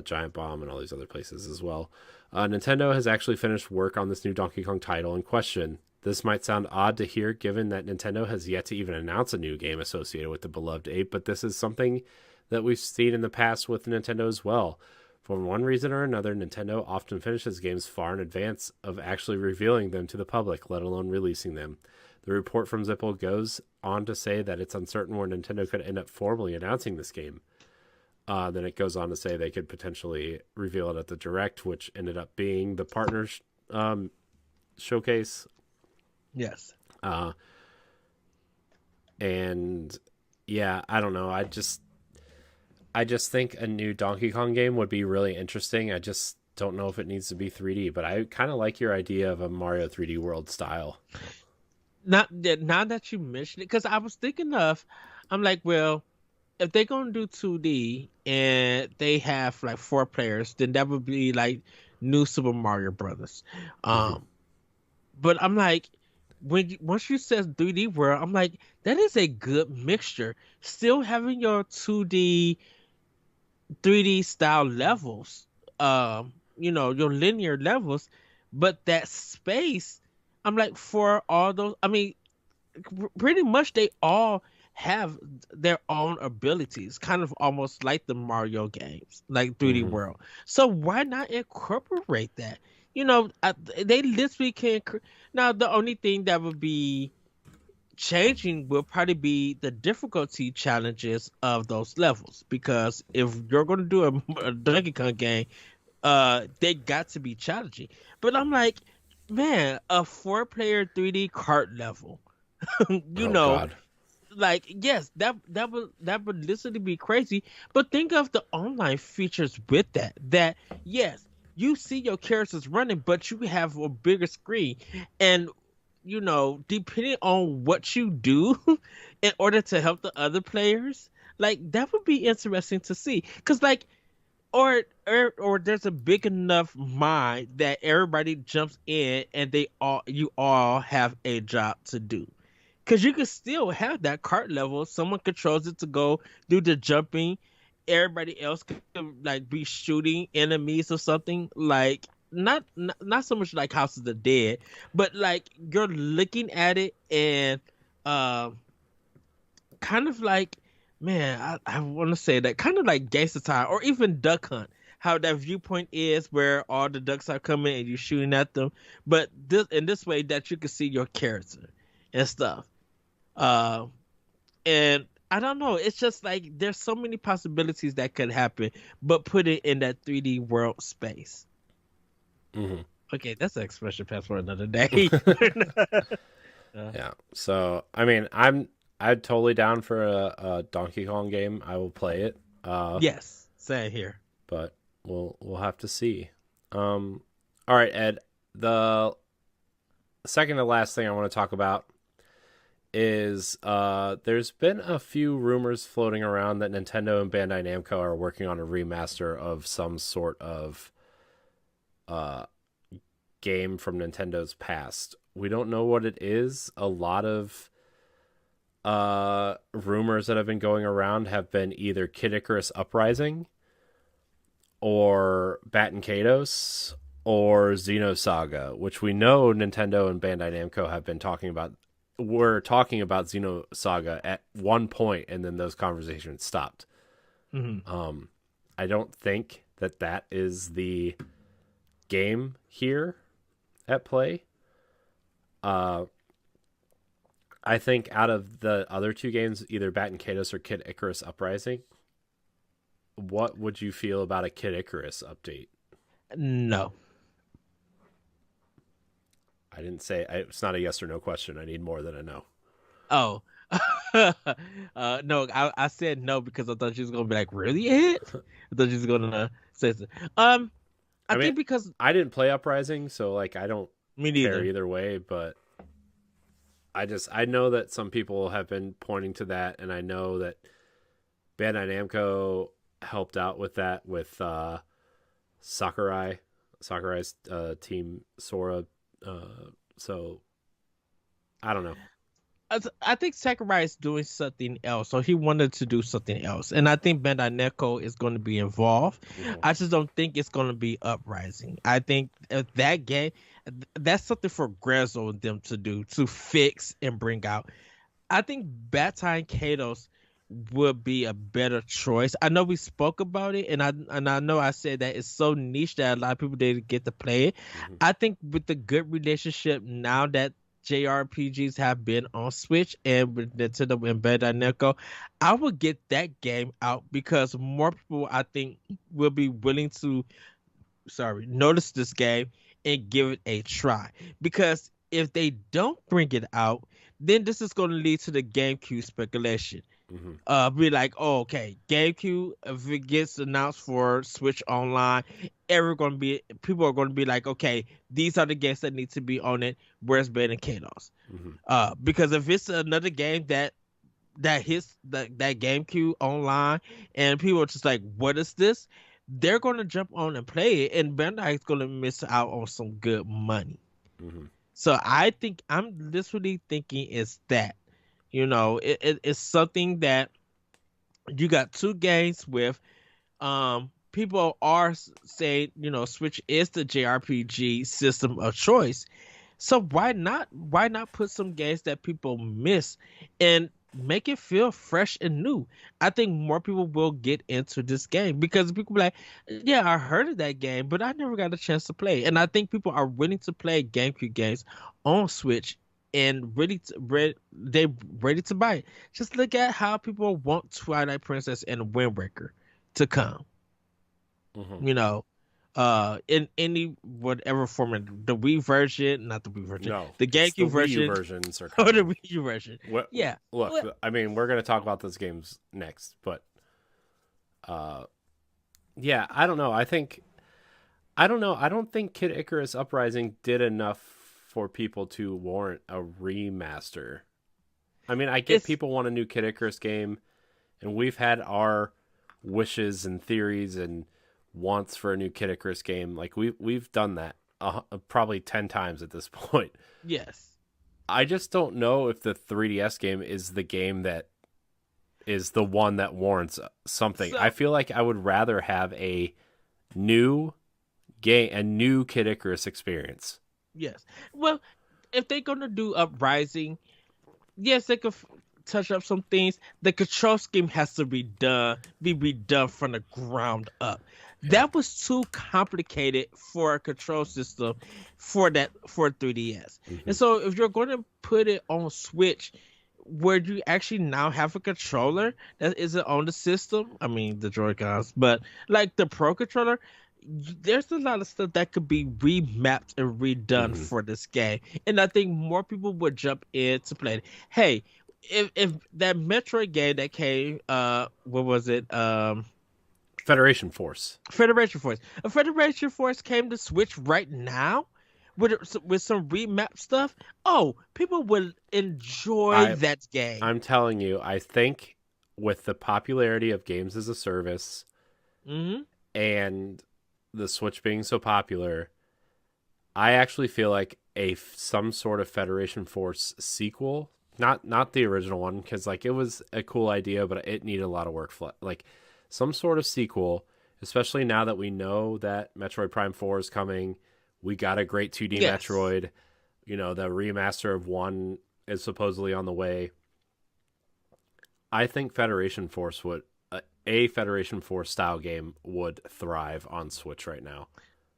Giant Bomb and all these other places as well, Nintendo has actually finished work on this new Donkey Kong title in question. This might sound odd to hear, given that Nintendo has yet to even announce a new game associated with the beloved ape, but this is something that we've seen in the past with Nintendo as well. For one reason or another, Nintendo often finishes games far in advance of actually revealing them to the public, let alone releasing them. The report from Zippo goes on to say that it's uncertain where Nintendo could end up formally announcing this game. Then it goes on to say they could potentially reveal it at the Direct, which ended up being the partners showcase. Yes. And yeah, I don't know. I just think a new Donkey Kong game would be really interesting. I just don't know if it needs to be 3D, but I kind of like your idea of a Mario 3D World style. Now that you mention it, because I was thinking I'm like, well, if they're gonna do 2D and they have like 4 players, then that would be like new Super Mario Brothers. But I'm like, once you said 3D world, I'm like, that is a good mixture. Still having your 2D 3D style levels, your linear levels, but that space, I'm like, for all those, I mean, pretty much they all have their own abilities, kind of almost like the Mario games, like 3D World. So why not incorporate that? They literally can. Now, the only thing that would be changing will probably be the difficulty challenges of those levels, because if you're going to do a Donkey Kong game, they got to be challenging. But I'm like, man, a 4-player 3D kart level, God. like, yes, that would literally be crazy. But think of the online features with that yes, you see your characters running, but you have a bigger screen, and depending on what you do in order to help the other players, like, that would be interesting to see. Because, like, or there's a big enough mind that everybody jumps in and you all have a job to do. Because you can still have that cart level. Someone controls it to go do the jumping. Everybody else could, like, be shooting enemies or something. Like, not so much like House of the Dead, but like you're looking at it and kind of like, man, I want to say that kind of like Gangster Time or even Duck Hunt. How that viewpoint is where all the ducks are coming and you're shooting at them, but in this way that you can see your character and stuff. And I don't know. It's just like there's so many possibilities that could happen, but put it in that 3D world space. Mm-hmm. Okay, that's an expression pass for another day. Yeah. So I mean, I'm totally down for a Donkey Kong game. I will play it. Yes, same here. But we'll have to see. All right, Ed. The second to last thing I want to talk about is there's been a few rumors floating around that Nintendo and Bandai Namco are working on a remaster of some sort of game from Nintendo's past. We don't know what it is. A lot of rumors that have been going around have been either Kid Icarus Uprising or Batten Kaitos or Xenosaga, which we know Nintendo and Bandai Namco have been talking about. We're talking about Xenosaga at one point, and then those conversations stopped. Mm-hmm. I don't think that is the game here at play. I think out of the other two games, either Batten Kaitos or Kid Icarus Uprising, what would you feel about a Kid Icarus update? No. I didn't say it's not a yes or no question. I need more than a no. Oh. No, I said no because I thought she was gonna be like, really, Ed? I thought she was gonna say something. I mean, think because I didn't play Uprising, so like I don't me neither. care either way, but I know that some people have been pointing to that, and I know that Bandai Namco helped out with that with Sakurai's team Sora. So I don't know. I think Sakurai is doing something else, so he wanted to do something else, and I think Bandai Namco is going to be involved. Mm-hmm. I just don't think it's going to be Uprising. I think that game, that's something for Grezzo and them to do, to fix and bring out. I think Battine Kaitos would be a better choice. I know we spoke about it, and I know I said that it's so niche that a lot of people didn't get to play it. Mm-hmm. I think with the good relationship now that JRPGs have been on Switch and with Nintendo and Bandai Namco, I would get that game out because more people, I think, will be willing to notice this game and give it a try. Because if they don't bring it out, then this is going to lead to the GameCube speculation. Mm-hmm. Be like, oh, okay, GameCube, if it gets announced for Switch Online, people are going to be like, okay, these are the games that need to be on it. Where's Batten Kaitos? Mm-hmm. Because if it's another game that hits that GameCube Online, and people are just like, what is this? They're going to jump on and play it, and Bandai is going to miss out on some good money. Mm-hmm. So I think I'm literally thinking it's that. It's something that you got two games with. People are saying, Switch is the JRPG system of choice. So why not put some games that people miss and make it feel fresh and new? I think more people will get into this game because people be like, yeah, I heard of that game, but I never got a chance to play. And I think people are willing to play GameCube games on Switch and they're ready to buy it. Just look at how people want Twilight Princess and Wind Waker to come. Mm-hmm. In any whatever format, the Wii version, not the Wii version, no, the GameCube version, versions are or the Wii U version. What, yeah. Look, I mean, we're gonna talk about those games next, but yeah, I don't know. I don't think Kid Icarus Uprising did enough for people to warrant a remaster. I mean, I get people want a new Kid Icarus game, and we've had our wishes and theories and wants for a new Kid Icarus game. Like we've done that probably 10 times at this point. Yes. I just don't know if the 3DS game is the game that is the one that warrants something. So, I feel like I would rather have a new game, a new Kid Icarus experience. Yes. Well, if they're gonna do Uprising, yes, they could touch up some things. The control scheme has to be redone from the ground up. Yeah. That was too complicated for a control system for 3DS. Mm-hmm. And so if you're going to put it on Switch, where you actually now have a controller that isn't on the system, I mean the Joy-Cons, but like the Pro controller, there's a lot of stuff that could be remapped and redone Hmm. for this game, and I think more people would jump in to play it. Hey, if that Metroid game that came, what was it? Federation Force. Federation Force. A Federation Force came to Switch right now with some remap stuff. Oh, people will enjoy I that game. I'm telling you, I think with the popularity of games as a service Hmm. and the Switch being so popular, I actually feel like a some sort of Federation Force sequel, not the original one, because like it was a cool idea, but it needed a lot of work. Like some sort of sequel, especially now that we know that Metroid Prime 4 is coming. We got a great 2D Yes. Metroid. You know, the remaster of one is supposedly on the way. I think Federation Force would a Federation Force style game would thrive on Switch right now.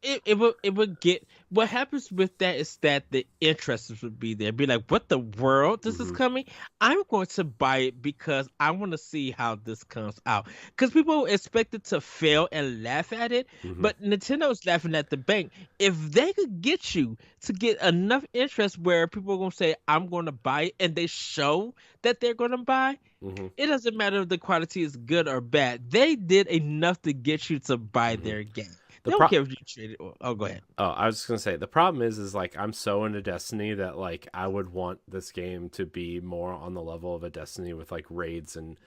It would get what happens with that is that the interest would be there. Be like, what the world? This is Hmm. coming. I'm going to buy it because I want to see how this comes out. Because people expect it to fail and laugh at it, Hmm. but Nintendo's laughing at the bank. If they could get you to get enough interest where people are going to say, I'm going to buy it, and they show that they're going to buy, Hmm. it doesn't matter if the quality is good or bad. They did enough to get you to buy Hmm. their game. The They don't pro care if you trade it or. Oh, go ahead. Oh, I was just gonna say the problem is like I'm so into Destiny that like I would want this game to be more on the level of a Destiny with like raids and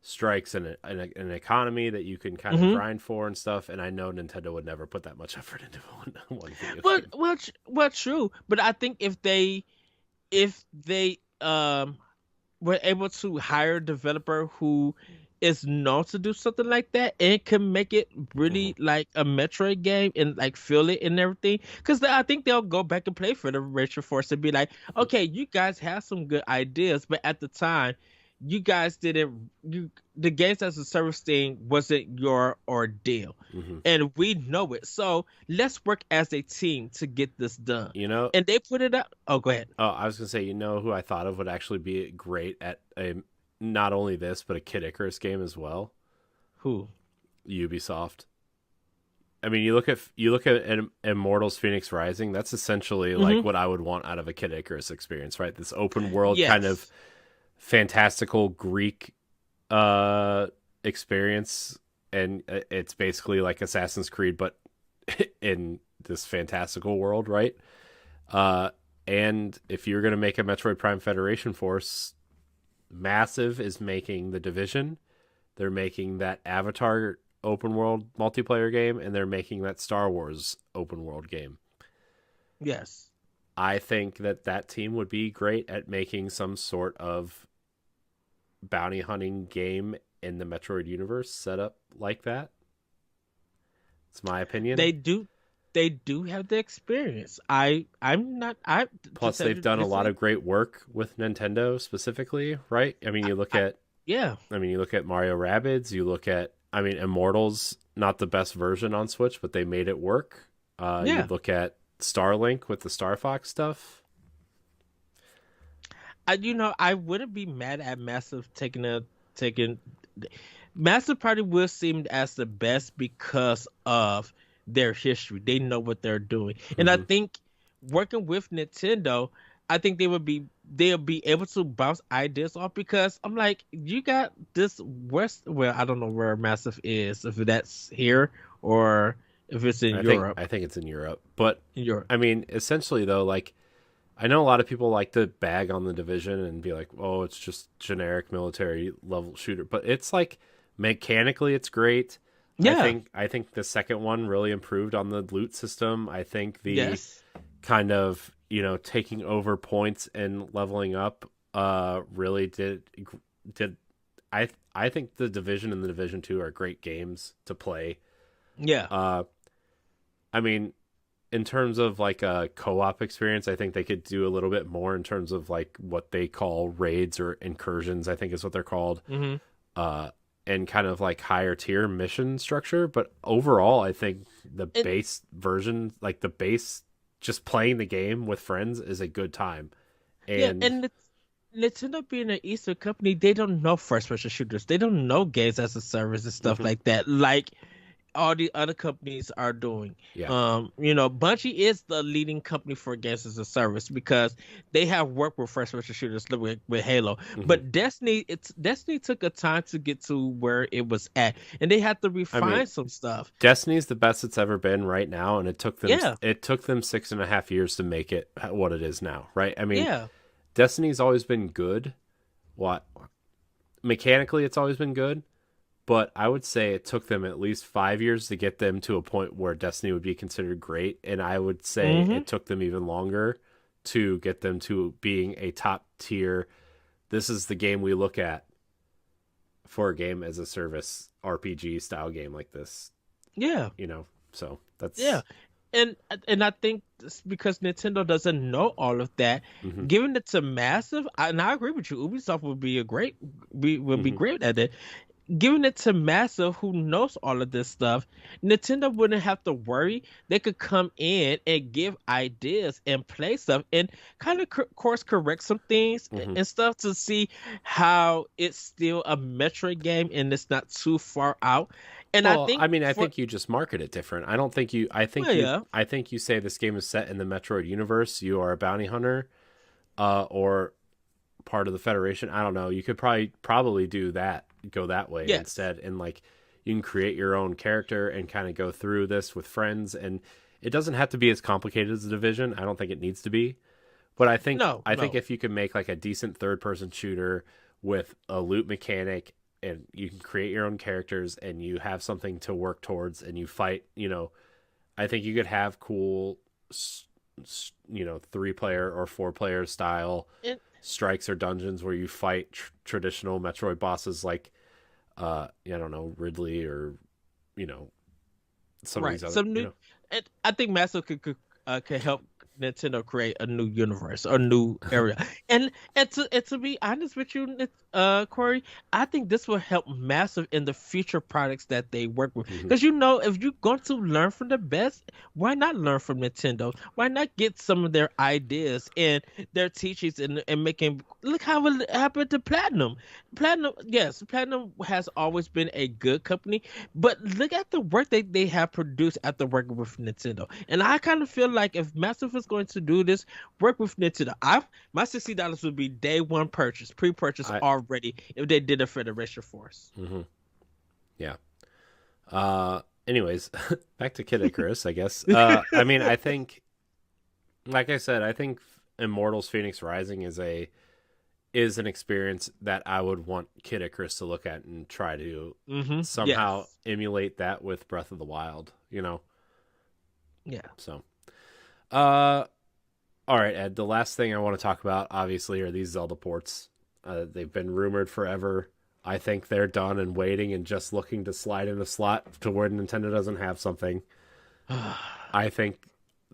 strikes and an economy that you can kind of Hmm. grind for and stuff. And I know Nintendo would never put that much effort into one video Well, game. true. But I think if they were able to hire a developer who is known to do something like that and can make it Hmm. really like a Metroid game and like feel it and everything, because I think they'll go back and play for the Retro Force and be like, okay, you guys have some good ideas, but at the time, you guys didn't. The games as a service thing wasn't your ordeal, Hmm. and we know it. So let's work as a team to get this done. You know, And they put it up. Oh, go ahead. oh, I was gonna say, you know who I thought of would actually be great at a not only this but a Kid Icarus game as well. Who? Ubisoft. I mean, you look at Immortals: Phoenix Rising. That's essentially like Hmm. what I would want out of a Kid Icarus experience, right? This open world kind of Yes. fantastical Greek uh experience, and it's basically like Assassin's Creed, but in this fantastical world, right? Uh, and if you're gonna make a Metroid Prime Federation Force, Massive is making the Division. They're making that Avatar open world multiplayer game, and they're making that Star Wars open world game. Yes. I think that that team would be great at making some sort of bounty hunting game in the Metroid universe set up like that. It's my opinion. They do. They do have the experience. I'm not. I Plus, just have they've to done a lot say, of great work with Nintendo specifically, right? I mean, I, you look I, at, yeah, I mean, you look at Mario Rabbids. You look at, I mean, Immortals. Not the best version on Switch, but they made it work. You yeah. look at Starlink with the Star Fox stuff. I wouldn't be mad at Massive taking. Massive probably will seem as the best because of their history. They know what they're doing, and I Hmm. think working with Nintendo, I think they'll be able to bounce ideas off because I'm like, you got this West. Well, I don't know where Massive is, if that's here or if it's in I Europe. think it's in Europe, but In Europe, I mean, essentially though, like I know a lot of people like to bag on the Division and be like, "Oh, it's just generic military level shooter," but it's like mechanically, it's great. yeah, I think the second one really improved on the loot system. I think the yes, kind of taking over points and leveling up really did I think the Division and the Division 2 are great games to play. yeah, Uh, I mean, in terms of like a co-op experience, I think they could do a little bit more in terms of like what they call raids or incursions, I think is what they're called. hmm Uh and kind of like higher tier mission structure, but overall I think the and base version, like the base just playing the game with friends is a good time. yeah, And and Nintendo being an Eastern company, they don't know first person shooters. They don't know games as a service and stuff mhm, like that. Like, all the other companies are doing. Yeah. Bungie is the leading company for games as a service because they have worked with first person shooters like with Halo. Hmm. But Destiny took a time to get to where it was at, and they had to I mean, refine some stuff. Destiny's the best it's ever been right now, and Yeah, it took them 6.5 years to make it what it is now, right? I mean, yeah, Destiny's always been good. What mechanically, it's always been good, but I would say it took them at least 5 years to get them to a point where Destiny would be considered great, and I would say hmm it took them even longer to get them to being a top tier. This is the game we look at for a game as a service RPG style game like this, yeah, So yeah. that's And I think it's because Nintendo doesn't know all of that, hmm giving it to Massive, and I agree with you. Ubisoft would be hmm great at it. Giving it to Massive, who knows all of this stuff, Nintendo wouldn't have to worry. They could come in and give ideas and play stuff and kind of course correct some things hmm and stuff to see how it's still a Metroid game and it's not too far out. And I Well, think I mean, I for think you just market it different. I don't think you. well, yeah, I think you say this game is set in the Metroid universe. You are a bounty hunter, or part of the Federation. I don't know. You could probably do that. Go that way yes, instead, and like you can create your own character and kind of go through this with friends. And it doesn't have to be as complicated as the Division. I don't think it needs to be. But no, I think no, if you can make like a decent third person shooter with a loot mechanic and you can create your own characters and you have something to work towards and you fight, I think you could have cool 3-player or 4-player style and strikes or dungeons where you fight traditional Metroid bosses like I don't know, Ridley or you know some of these right, other, some new. And I think Massive could help Nintendo create a new universe or new area. And to be honest with you, Corey, I think this will help massive in the future products that they work with. Mhm. Because if you're going to learn from the best, why not learn from Nintendo? Why not get some of their ideas and their teachings and making look how it happened to Platinum. Platinum, yes, Platinum has always been a good company, but look at the work they have produced after working with Nintendo. And I kind of feel like if Massive is going to do this, work with Nintendo. My $60 would be day one purchase, pre-purchase I already if they did a Federation Force. mhm. Yeah. Anyways, back to Kid Icarus, I guess. I mean, I think, like I said, I think Immortals: Phoenix Rising is an experience that I would want Kid Icarus to look at and try to somehow Yes. emulate that with Breath of the Wild. Yeah. So, all right, Ed. The last thing I want to talk about, obviously, are these Zelda ports. They've been rumored forever. I think they're done and waiting and just looking to slide in a slot to where Nintendo doesn't have something. I think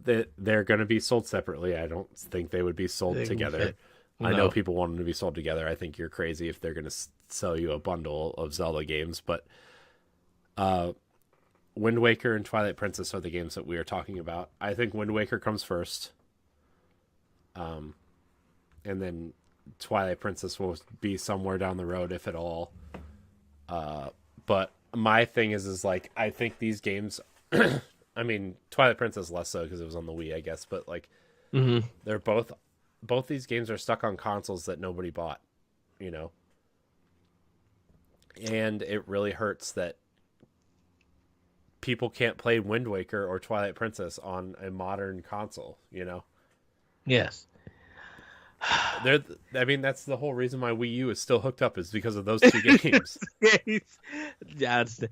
that they're going to be sold separately. I don't think they would be sold together. I know No. people want them to be sold together. I think you're crazy if they're going to sell you a bundle of Zelda games. But Wind Waker and Twilight Princess are the games that we are talking about. I think Wind Waker comes first. And then Twilight Princess will be somewhere down the road, if at all. But my thing is like, I think these games, I mean, Twilight Princess less so because it was on the Wii, I guess. But like, Hmm. they're both these games are stuck on consoles that nobody bought, you know? And it really hurts that people can't play Wind Waker or Twilight Princess on a modern console, you know? Yes. I mean, that's the whole reason my Wii U is still hooked up is because of those two games. Yes. Yeah, I understand.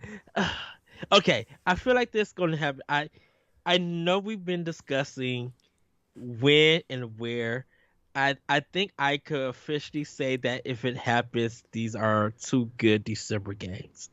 Okay, I feel like this going to happen. I know we've been discussing when and where. I think I could officially say that if it happens, these are two good December games.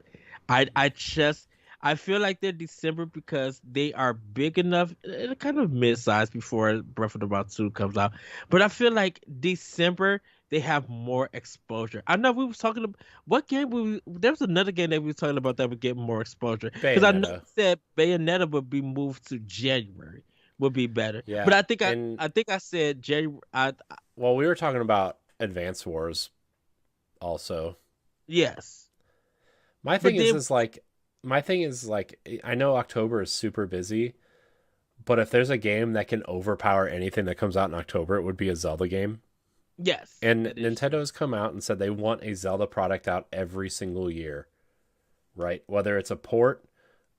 I just I feel like they're December because they are big enough, kind of mid-sized before Breath of the Wild 2 comes out. But I feel like December they have more exposure. I know we was talking about what game there was another game that we were talking about that would get more exposure because I know Bayonetta. you said Bayonetta would be moved to January would be better. Yeah. But And, I think I said January. well, we were talking about Advance Wars also. Yes, My but thing then is like, my thing is like I know October is super busy, but if there's a game that can overpower anything that comes out in October, it would be a Zelda game. Yes, And that is Nintendo true. has come out and said they want a Zelda product out every single year, right? Whether it's a port,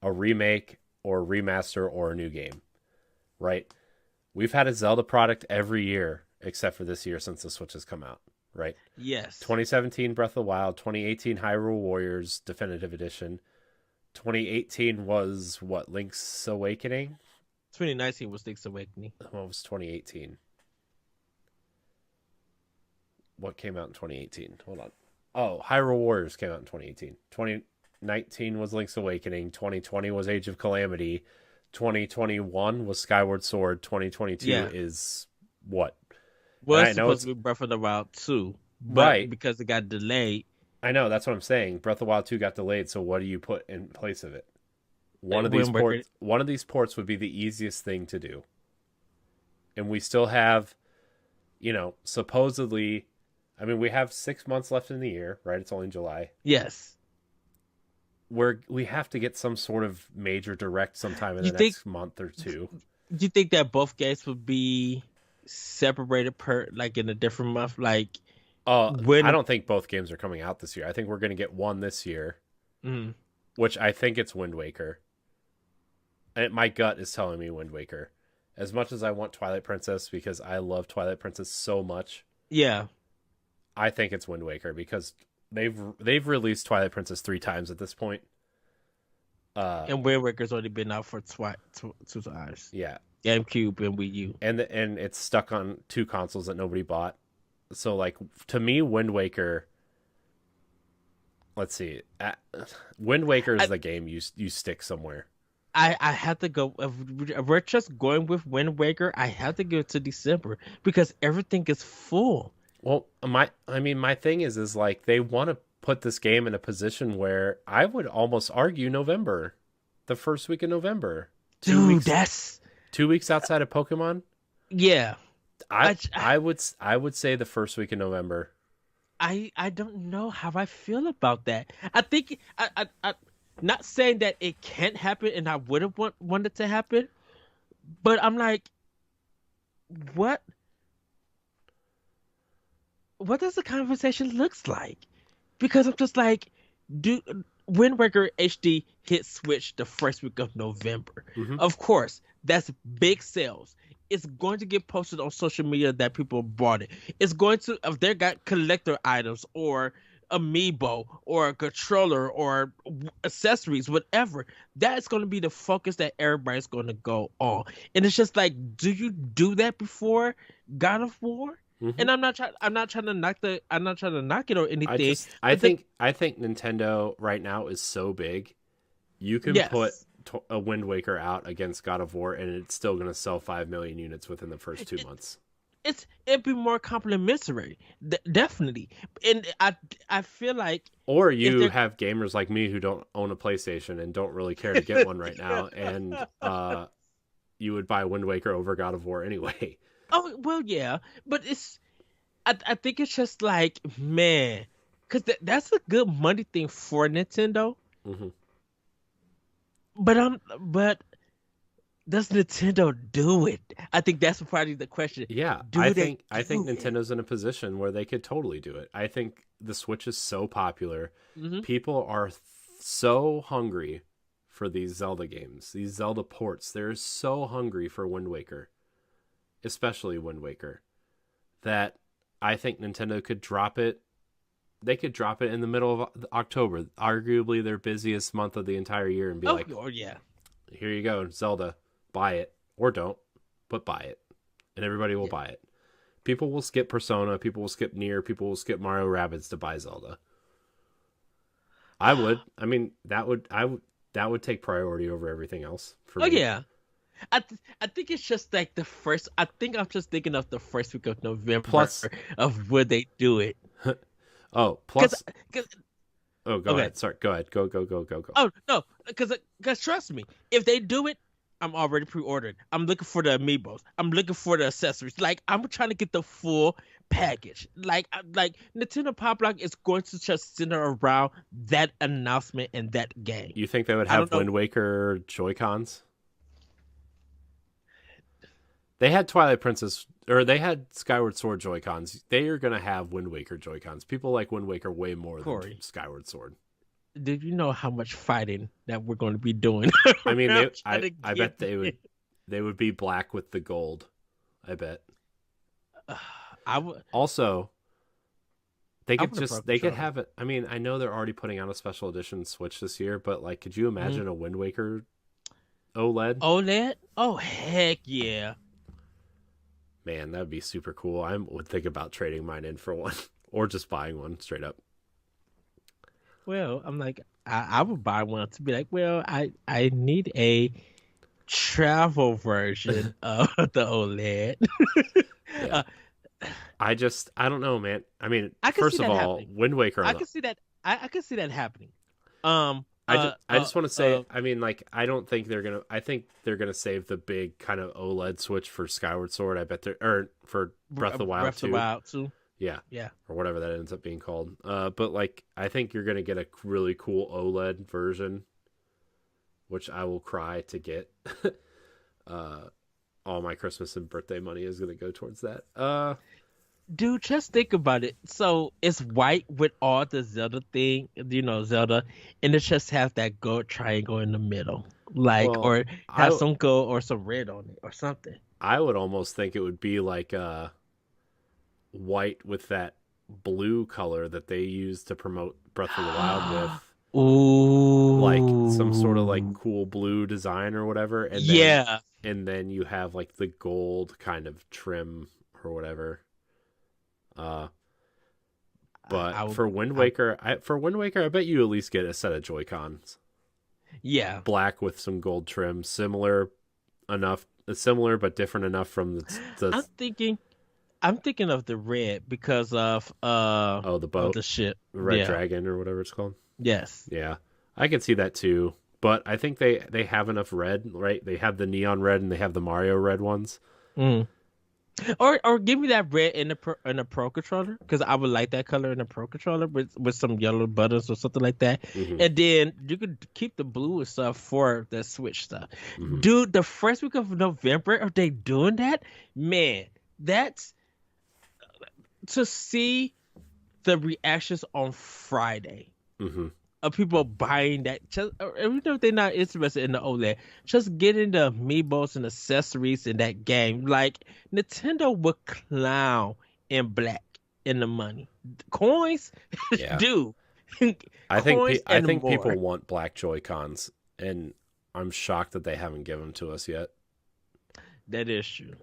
a remake, or a remaster, or a new game, right? We've had a Zelda product every year except for this year since the Switch has come out, right? Yes. 2017 Breath of the Wild, 2018 Hyrule Warriors Definitive Edition. 2018 was what, Link's Awakening? 2019 was Link's Awakening. What was 2018? What came out in 2018? Hold on. Oh, Hyrule Warriors came out in 2018. 2019 was Link's Awakening. 2020 was Age of Calamity. 2021 was Skyward Sword. 2022 Yeah. is what? Was I know supposed it's to be Breath of the Wild 2, but right. because it got delayed, I know, that's what I'm saying. Breath of the Wild 2 got delayed, so what do you put in place of it? One that of these Wind Waker. ports would be the easiest thing to do. And we still have, supposedly, I mean, we have 6 months left in the year, right? It's only July. Yes. We have to get some sort of major direct sometime in You the think? next month or two. Do you think that both games would be separated per like in a different month? Like I when? don't think both games are coming out this year. I think we're going to get one this year, Mm, which I think it's Wind Waker. And my gut is telling me Wind Waker. As much as I want Twilight Princess because I love Twilight Princess so much, yeah. I think it's Wind Waker because they've released Twilight Princess 3 times at this point. And Wind Waker's already been out for two times. Yeah, GameCube and Wii U. and it's stuck on 2 consoles that nobody bought. So like to me, Wind Waker. Let's see, Wind Waker is the game you stick somewhere. I have to go. If we're just going with Wind Waker, I have to go to December because everything is full. Well, my thing is like they want to put this game in a position where I would almost argue November, the first week of November, Dude, 2 weeks outside of Pokemon. Yeah. I would say the first week of November. I don't know how I feel about that. I think I not saying that it can't happen and I would have wanted to happen, but I'm like, what does the conversation looks like? Because I'm just like, do Wind Waker HD hit Switch the first week of November. Mm-hmm. Of course, that's big sales. It's going to get posted on social media that people bought it. It's going to, if they got collector items or amiibo or a controller or accessories, whatever, that's going to be the focus that everybody's going to go on. And it's just like, do you do that before God of War? Mm-hmm. And I'm not trying to knock it or anything. I think Nintendo right now is so big, you can put a Wind Waker out against God of War, and it's still going to sell 5 million units within the first 2 months. It'd be more complimentary, definitely. And I feel like, or you have gamers like me who don't own a PlayStation and don't really care to get one right now, and you would buy Wind Waker over God of War anyway. Oh well, yeah, but I think it's just like, man, because that's a good money thing for Nintendo. Mm-hmm. But does Nintendo do it? I think that's probably the question. Yeah, I think Nintendo's in a position where they could totally do it. I think the Switch is so popular. Mm-hmm. People are so hungry for these Zelda games, these Zelda ports. They're so hungry for Wind Waker, especially Wind Waker, that I think Nintendo could drop it. They could drop it in the middle of October, arguably their busiest month of the entire year, and be oh yeah, here you go, Zelda, buy it or don't, but buy it, and everybody will buy it. People will skip Persona, people will skip Nier, people will skip Mario Rabbids to buy Zelda. I would. I mean, that would take priority over everything else for me. Yeah. I think it's just like the first. I think I'm just thinking of the first week of November of where they do it. Oh, plus. Go ahead. Sorry, go ahead. Go. Oh no, because trust me, if they do it, I'm already pre-ordered. I'm looking for the amiibos. I'm looking for the accessories. Like, I'm trying to get the full package. Like Nintendo Pop Lock is going to just center around that announcement and that game. You think they would I don't have know. Wind Waker Joy-Cons? They had Twilight Princess, or they had Skyward Sword Joy-Cons. They are going to have Wind Waker Joy-Cons. People like Wind Waker way more Corey, than Skyward Sword. did you know how much fighting that we're going to be doing? I mean, around I trying to bet get they would it? they would be black with the gold. I bet. I would. Also, they I could want a Pro they could Controller. have it. I mean, I know they're already putting out a special edition Switch this year, but like, could you imagine a Wind Waker OLED? OLED? Oh heck yeah! Man, that would be super cool. I would think about trading mine in for one, or just buying one straight up. Well, I'm like, I would buy one to be like, well, I need a travel version of the OLED. Yeah. uh, I don't know, man. I mean, I can see first of that all, happening. Wind Waker I on the can see that. I can see that happening. Um. I just want to say, I mean, like, I don't think they're gonna. I think they're gonna save the big kind of OLED switch for Skyward Sword. I bet they're, or for Breath of the Wild Breath of the Wild too. Yeah, Yeah. or whatever that ends up being called. But like, I think you're gonna get a really cool OLED version, which I will cry to get. All my Christmas and birthday money is gonna go towards that. Dude, just think about it. So it's white with all the Zelda thing, Zelda, and it just has that gold triangle in the middle, like, Well, or I have some gold or some red on it or something. I would almost think it would be like white with that blue color that they use to promote Breath of the Wild with. Ooh, Like some sort of like cool blue design or whatever, and yeah. then you have like the gold kind of trim or whatever. But for Wind Waker, I bet you at least get a set of Joy-Cons, Yeah. black with some gold trim, similar but different enough from I'm thinking of the red because of the boat, the ship. Red Yeah. Dragon or whatever it's called. Yes. Yeah, I can see that too. But I think they have enough red, right? They have the neon red and they have the Mario red ones. Mm. Or give me that red in the Pro Controller, because I would like that color in the Pro Controller with some yellow buttons or something like that. Mm-hmm. And then you could keep the blue and stuff for the Switch stuff. Mm-hmm. Dude, the first week of November, are they doing that? Man, that's to see the reactions on Friday. Mm-hmm. Of people buying that, just even if they're not interested in the OLED, just getting the amiibos and accessories in that game. Like, Nintendo would clown in black in the money. Coins, Yeah. dude. I think more. people want black Joy-Cons, and I'm shocked that they haven't given them to us yet. That is true.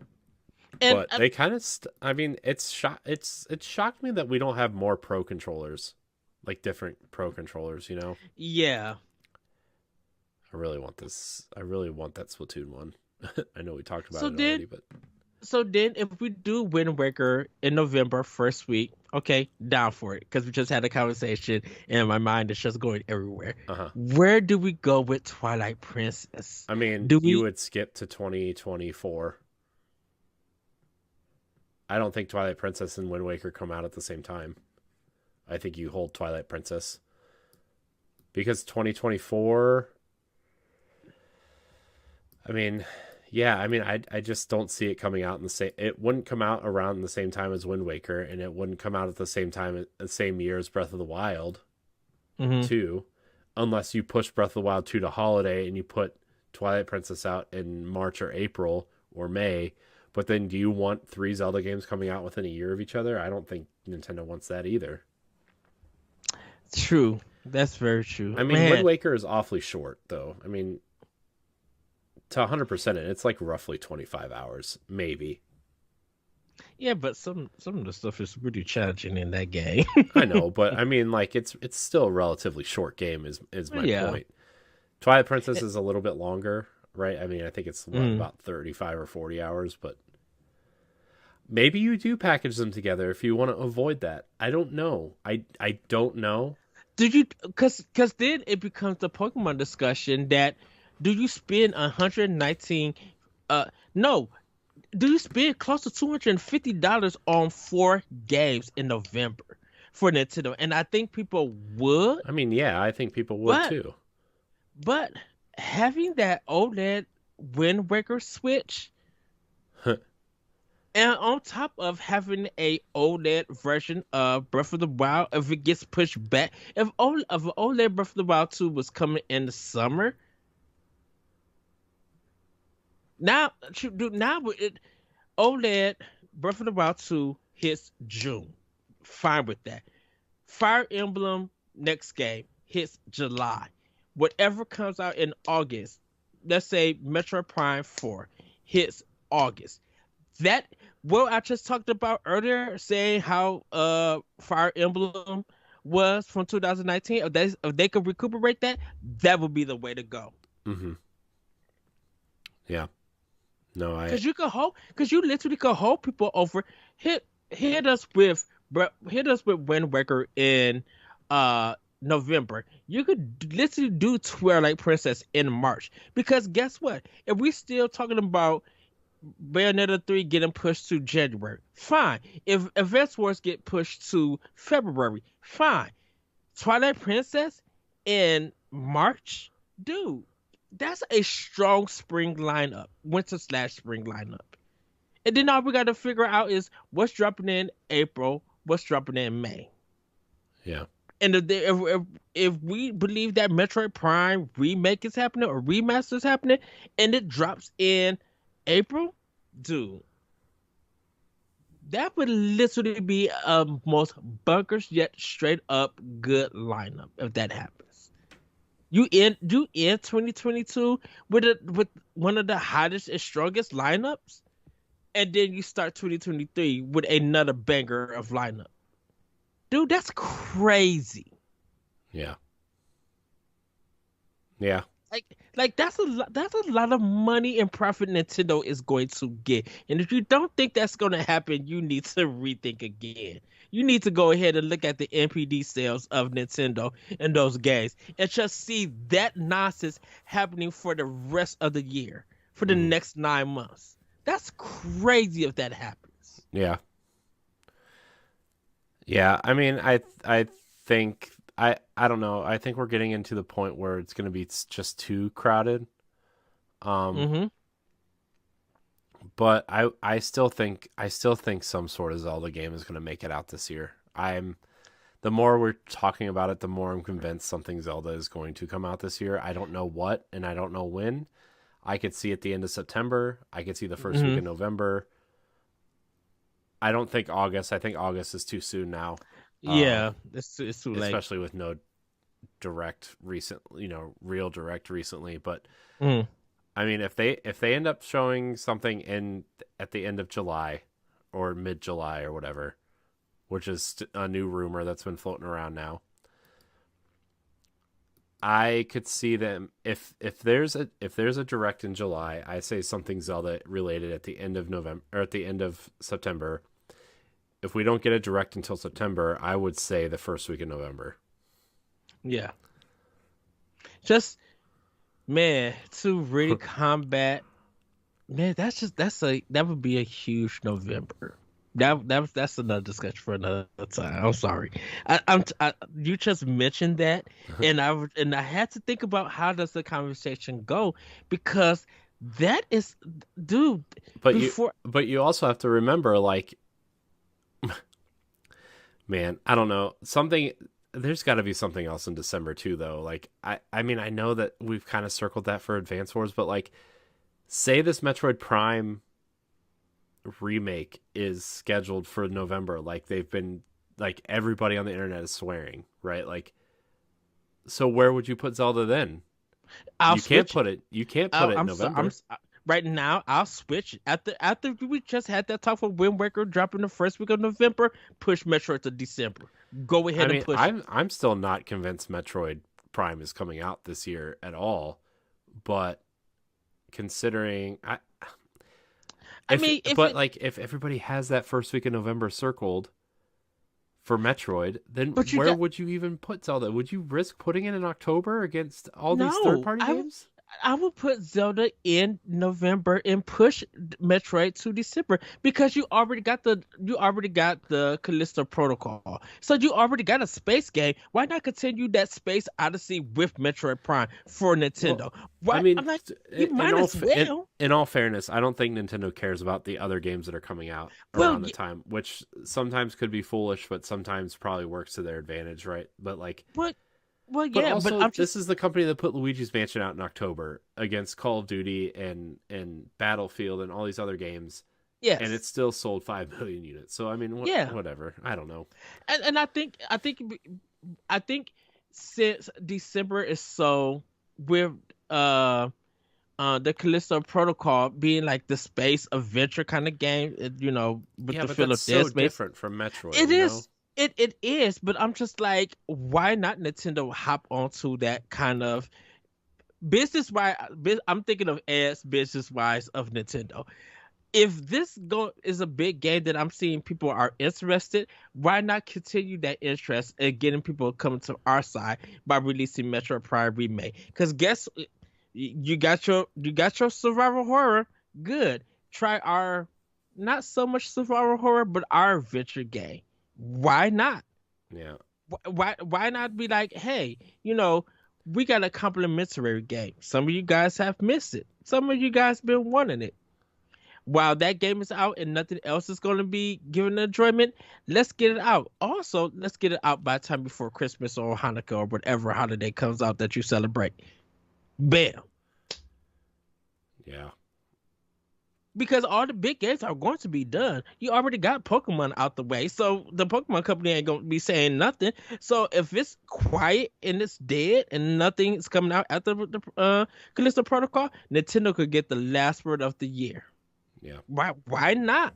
And But they kind of, I mean, it shocked me that we don't have more Pro controllers. Like different Pro controllers, you know? Yeah. I really want this. I really want that Splatoon one. I know we talked about So it then- already, but So then, if we do Wind Waker in November first week, okay, down for it, because we just had a conversation and my mind is just going everywhere. uh-huh. Where do we go with Twilight Princess? I mean, Do you we- would skip to 2024. I don't think Twilight Princess and Wind Waker come out at the same time. I think you hold Twilight Princess. Because 2024... I mean, yeah, I mean, I just don't see it coming out in the same... It wouldn't come out around the same time as Wind Waker, and it wouldn't come out at the same time, the same year as Breath of the Wild, Mhm. 2, unless you push Breath of the Wild 2 to holiday and you put Twilight Princess out in March or April or May. But then do you want 3 Zelda games coming out within a year of each other? I don't think Nintendo wants that either. True. That's very true. I mean, Man, Wind Waker is awfully short, though. I mean, to 100% it, it's like roughly 25 hours, maybe. yeah, but some of the stuff is really challenging in that game. I know, but I mean, like, it's still a relatively short game is my Yeah. point. Twilight Princess is a little bit longer, right? I mean, I think it's Mm. about 35 or 40 hours, but maybe you do package them together if you want to avoid that. I don't know. I don't know. Did you? Because then it becomes the Pokemon discussion that do you spend 119? No, do you spend close to $250 on 4 games in November for Nintendo? And I think people would, I mean, yeah, I think people would but too. but having that OLED Wind Waker Switch, and on top of having a OLED version of Breath of the Wild, if it gets pushed back, if OLED Breath of the Wild 2 was coming in the summer, now dude, now it OLED Breath of the Wild 2 hits June. Fine with that. Fire Emblem next game hits July. Whatever comes out in August, let's say Metroid Prime 4 hits August. That what I just talked about earlier, saying how Fire Emblem was from 2019, if they could recuperate that, that would be the way to go. Mm-hmm. Yeah. No, Because you literally could hold people over. Hit us with Wind Waker in November. You could literally do Twilight Princess in March. Because guess what? If we still talking about Bayonetta 3 getting pushed to January, fine. If Advance Wars get pushed to February, fine. Twilight Princess in March, dude, that's a strong spring lineup, winter/spring lineup. And then all we got to figure out is what's dropping in April, what's dropping in May. yeah. And if we believe that Metroid Prime remake is happening or remaster is happening, and it drops in April, dude, that would literally be a most bunkers yet straight up good lineup if that happens. You end 2022 with one of the hottest and strongest lineups, and then you start 2023 with another banger of lineup. Dude, that's crazy. Yeah. Yeah. Like that's a lot of money and profit Nintendo is going to get. And if you don't think that's going to happen, you need to rethink again. You need to go ahead and look at the NPD sales of Nintendo and those games and just see that nonsense happening for the rest of the year, for the next 9 months. That's crazy if that happens. Yeah. Yeah, I mean, I think I don't know. I think we're getting into the point where it's going to be just too crowded. Mm-hmm. But I still think some sort of Zelda game is going to make it out this year. The more we're talking about it, the more I'm convinced something Zelda is going to come out this year. I don't know what and I don't know when. I could see at the end of September. I could see the first week of November. I don't think August. I think August is too soon now. Yeah, it's too late. Especially with no direct real direct recently. But I mean, if they end up showing something at the end of July or mid-July or whatever, which is a new rumor that's been floating around now, I could see them if there's a direct in July, I say something Zelda related at the end of November or at the end of September. If we don't get a direct until September, I would say the first week of November. Yeah. Just man, to really combat, man, that would be a huge November. That's another discussion for another time. I'm sorry. You just mentioned that, and I had to think about how does the conversation go, because that is, dude. But you also have to remember, like, man, I don't know, there's got to be something else in December too, though. Like, I mean, I know that we've kind of circled that for Advance Wars, but like, say this Metroid Prime remake is scheduled for November, like they've been, like everybody on the internet is swearing, right? Like, so where would you put Zelda then? You can't put it in November. Right now, I'll switch after we just had that talk for Wind Waker dropping the first week of November. Push Metroid to December. Go ahead and push. I'm still not convinced Metroid Prime is coming out this year at all, but considering if everybody has that first week of November circled for Metroid, then where would you even put Zelda? Would you risk putting it in October against all these third-party games? I would put Zelda in November and push Metroid to December because you already got the Callisto Protocol. So you already got a space game. Why not continue that Space Odyssey with Metroid Prime for Well, Nintendo? I Why mean, I'm like, you might as well. in all fairness, I don't think Nintendo cares about the other games that are coming out Well, around the time, which sometimes could be foolish, but sometimes probably works to their advantage, right? But like, but well, but yeah, but also I'm this just is the company that put Luigi's Mansion out in October against Call of Duty and Battlefield and all these other games, and it yes, still sold 5 million units. So I mean, yeah, whatever. I don't know. and I think since December is so with the Callisto Protocol being like the space adventure kind of game, with Yeah, the but feel that's of Dead so Space. different from Metroid, It you know? is. It is, but I'm just like, why not Nintendo hop onto that kind of business wise? I'm thinking of as business wise of Nintendo. If this is a big game that I'm seeing people are interested, why not continue that interest and getting people coming to our side by releasing Metro Prime Remake? Because guess you got your survival horror. Good. Try our not so much survival horror, but our adventure game. Why not? Yeah. Why not be like, hey, we got a complimentary game. Some of you guys have missed it. Some of you guys been wanting it. While that game is out and nothing else is going to be given enjoyment, let's get it out. Also, let's get it out by the time before Christmas or Hanukkah or whatever holiday comes out that you celebrate. Bam. Yeah. Because all the big games are going to be done. You already got Pokemon out the way, so the Pokemon company ain't going to be saying nothing. So if it's quiet and it's dead and nothing is coming out after the Callisto Protocol, Nintendo could get the last word of the year. Yeah. Why not?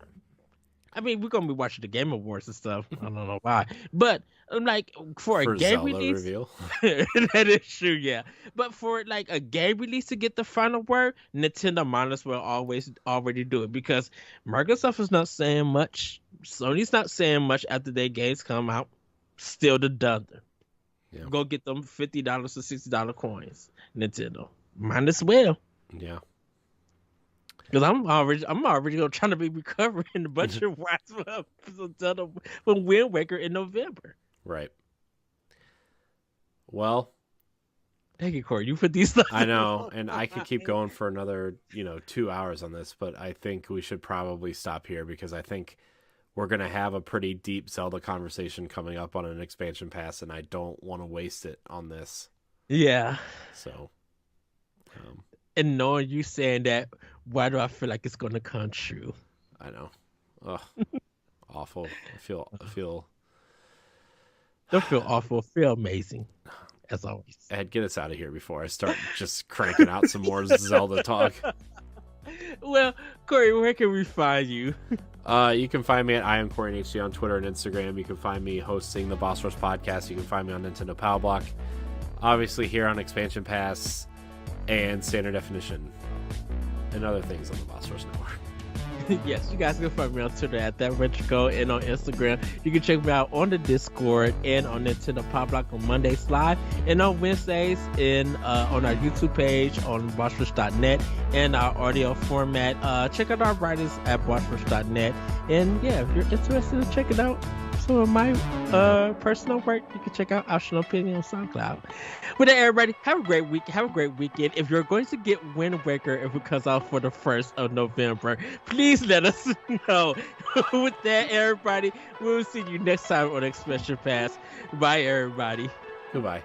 I mean, we're gonna be watching the Game Awards and stuff. I don't know why, but I'm like, for a game Zelda release, reveal. that is true, yeah. But for like a game release to get the final word, Nintendo might as well always already do it because Microsoft is not saying much. Sony's not saying much after their games come out. Still the dunder. Yeah. Go get them $50 or $60 coins, Nintendo. Might as well. Yeah. Because I'm already gonna try to be recovering the budget wise from Wind Waker in November. Right. Well, Thank you, Corey. You put these stuff. I know, and I could keep going for another, 2 hours on this, but I think we should probably stop here because I think we're gonna have a pretty deep Zelda conversation coming up on an expansion pass, and I don't want to waste it on this. Yeah. So, And knowing you saying that, why do I feel like it's gonna come true? I know. Ugh, awful. I feel. Don't feel awful. Feel amazing, as always. Ed, get us out of here before I start just cranking out some more Zelda talk. Well, Corey, where can we find you? You can find me at I am Corey HD on Twitter and Instagram. You can find me hosting the Boss Rush podcast. You can find me on Nintendo Power Block. Obviously here on Expansion Pass and Standard Definition and other things on the Boss Rush Network. Yes, you guys can find me on Twitter at ThatRetroGo and on Instagram. You can check me out on the Discord and on Nintendo Pop Block on Mondays live and on Wednesdays on our YouTube page on bossrush.net and our audio format. Check out our writers at bossrush.net. And yeah, if you're interested in checking out some of my personal work, you can check out Optional Opinion on SoundCloud. With that, everybody, have a great week. Have a great weekend. If you're going to get Wind Waker if it comes out for the 1st of November, please let us know. With that, everybody, we'll see you next time on Expression Pass. Bye, everybody. Goodbye.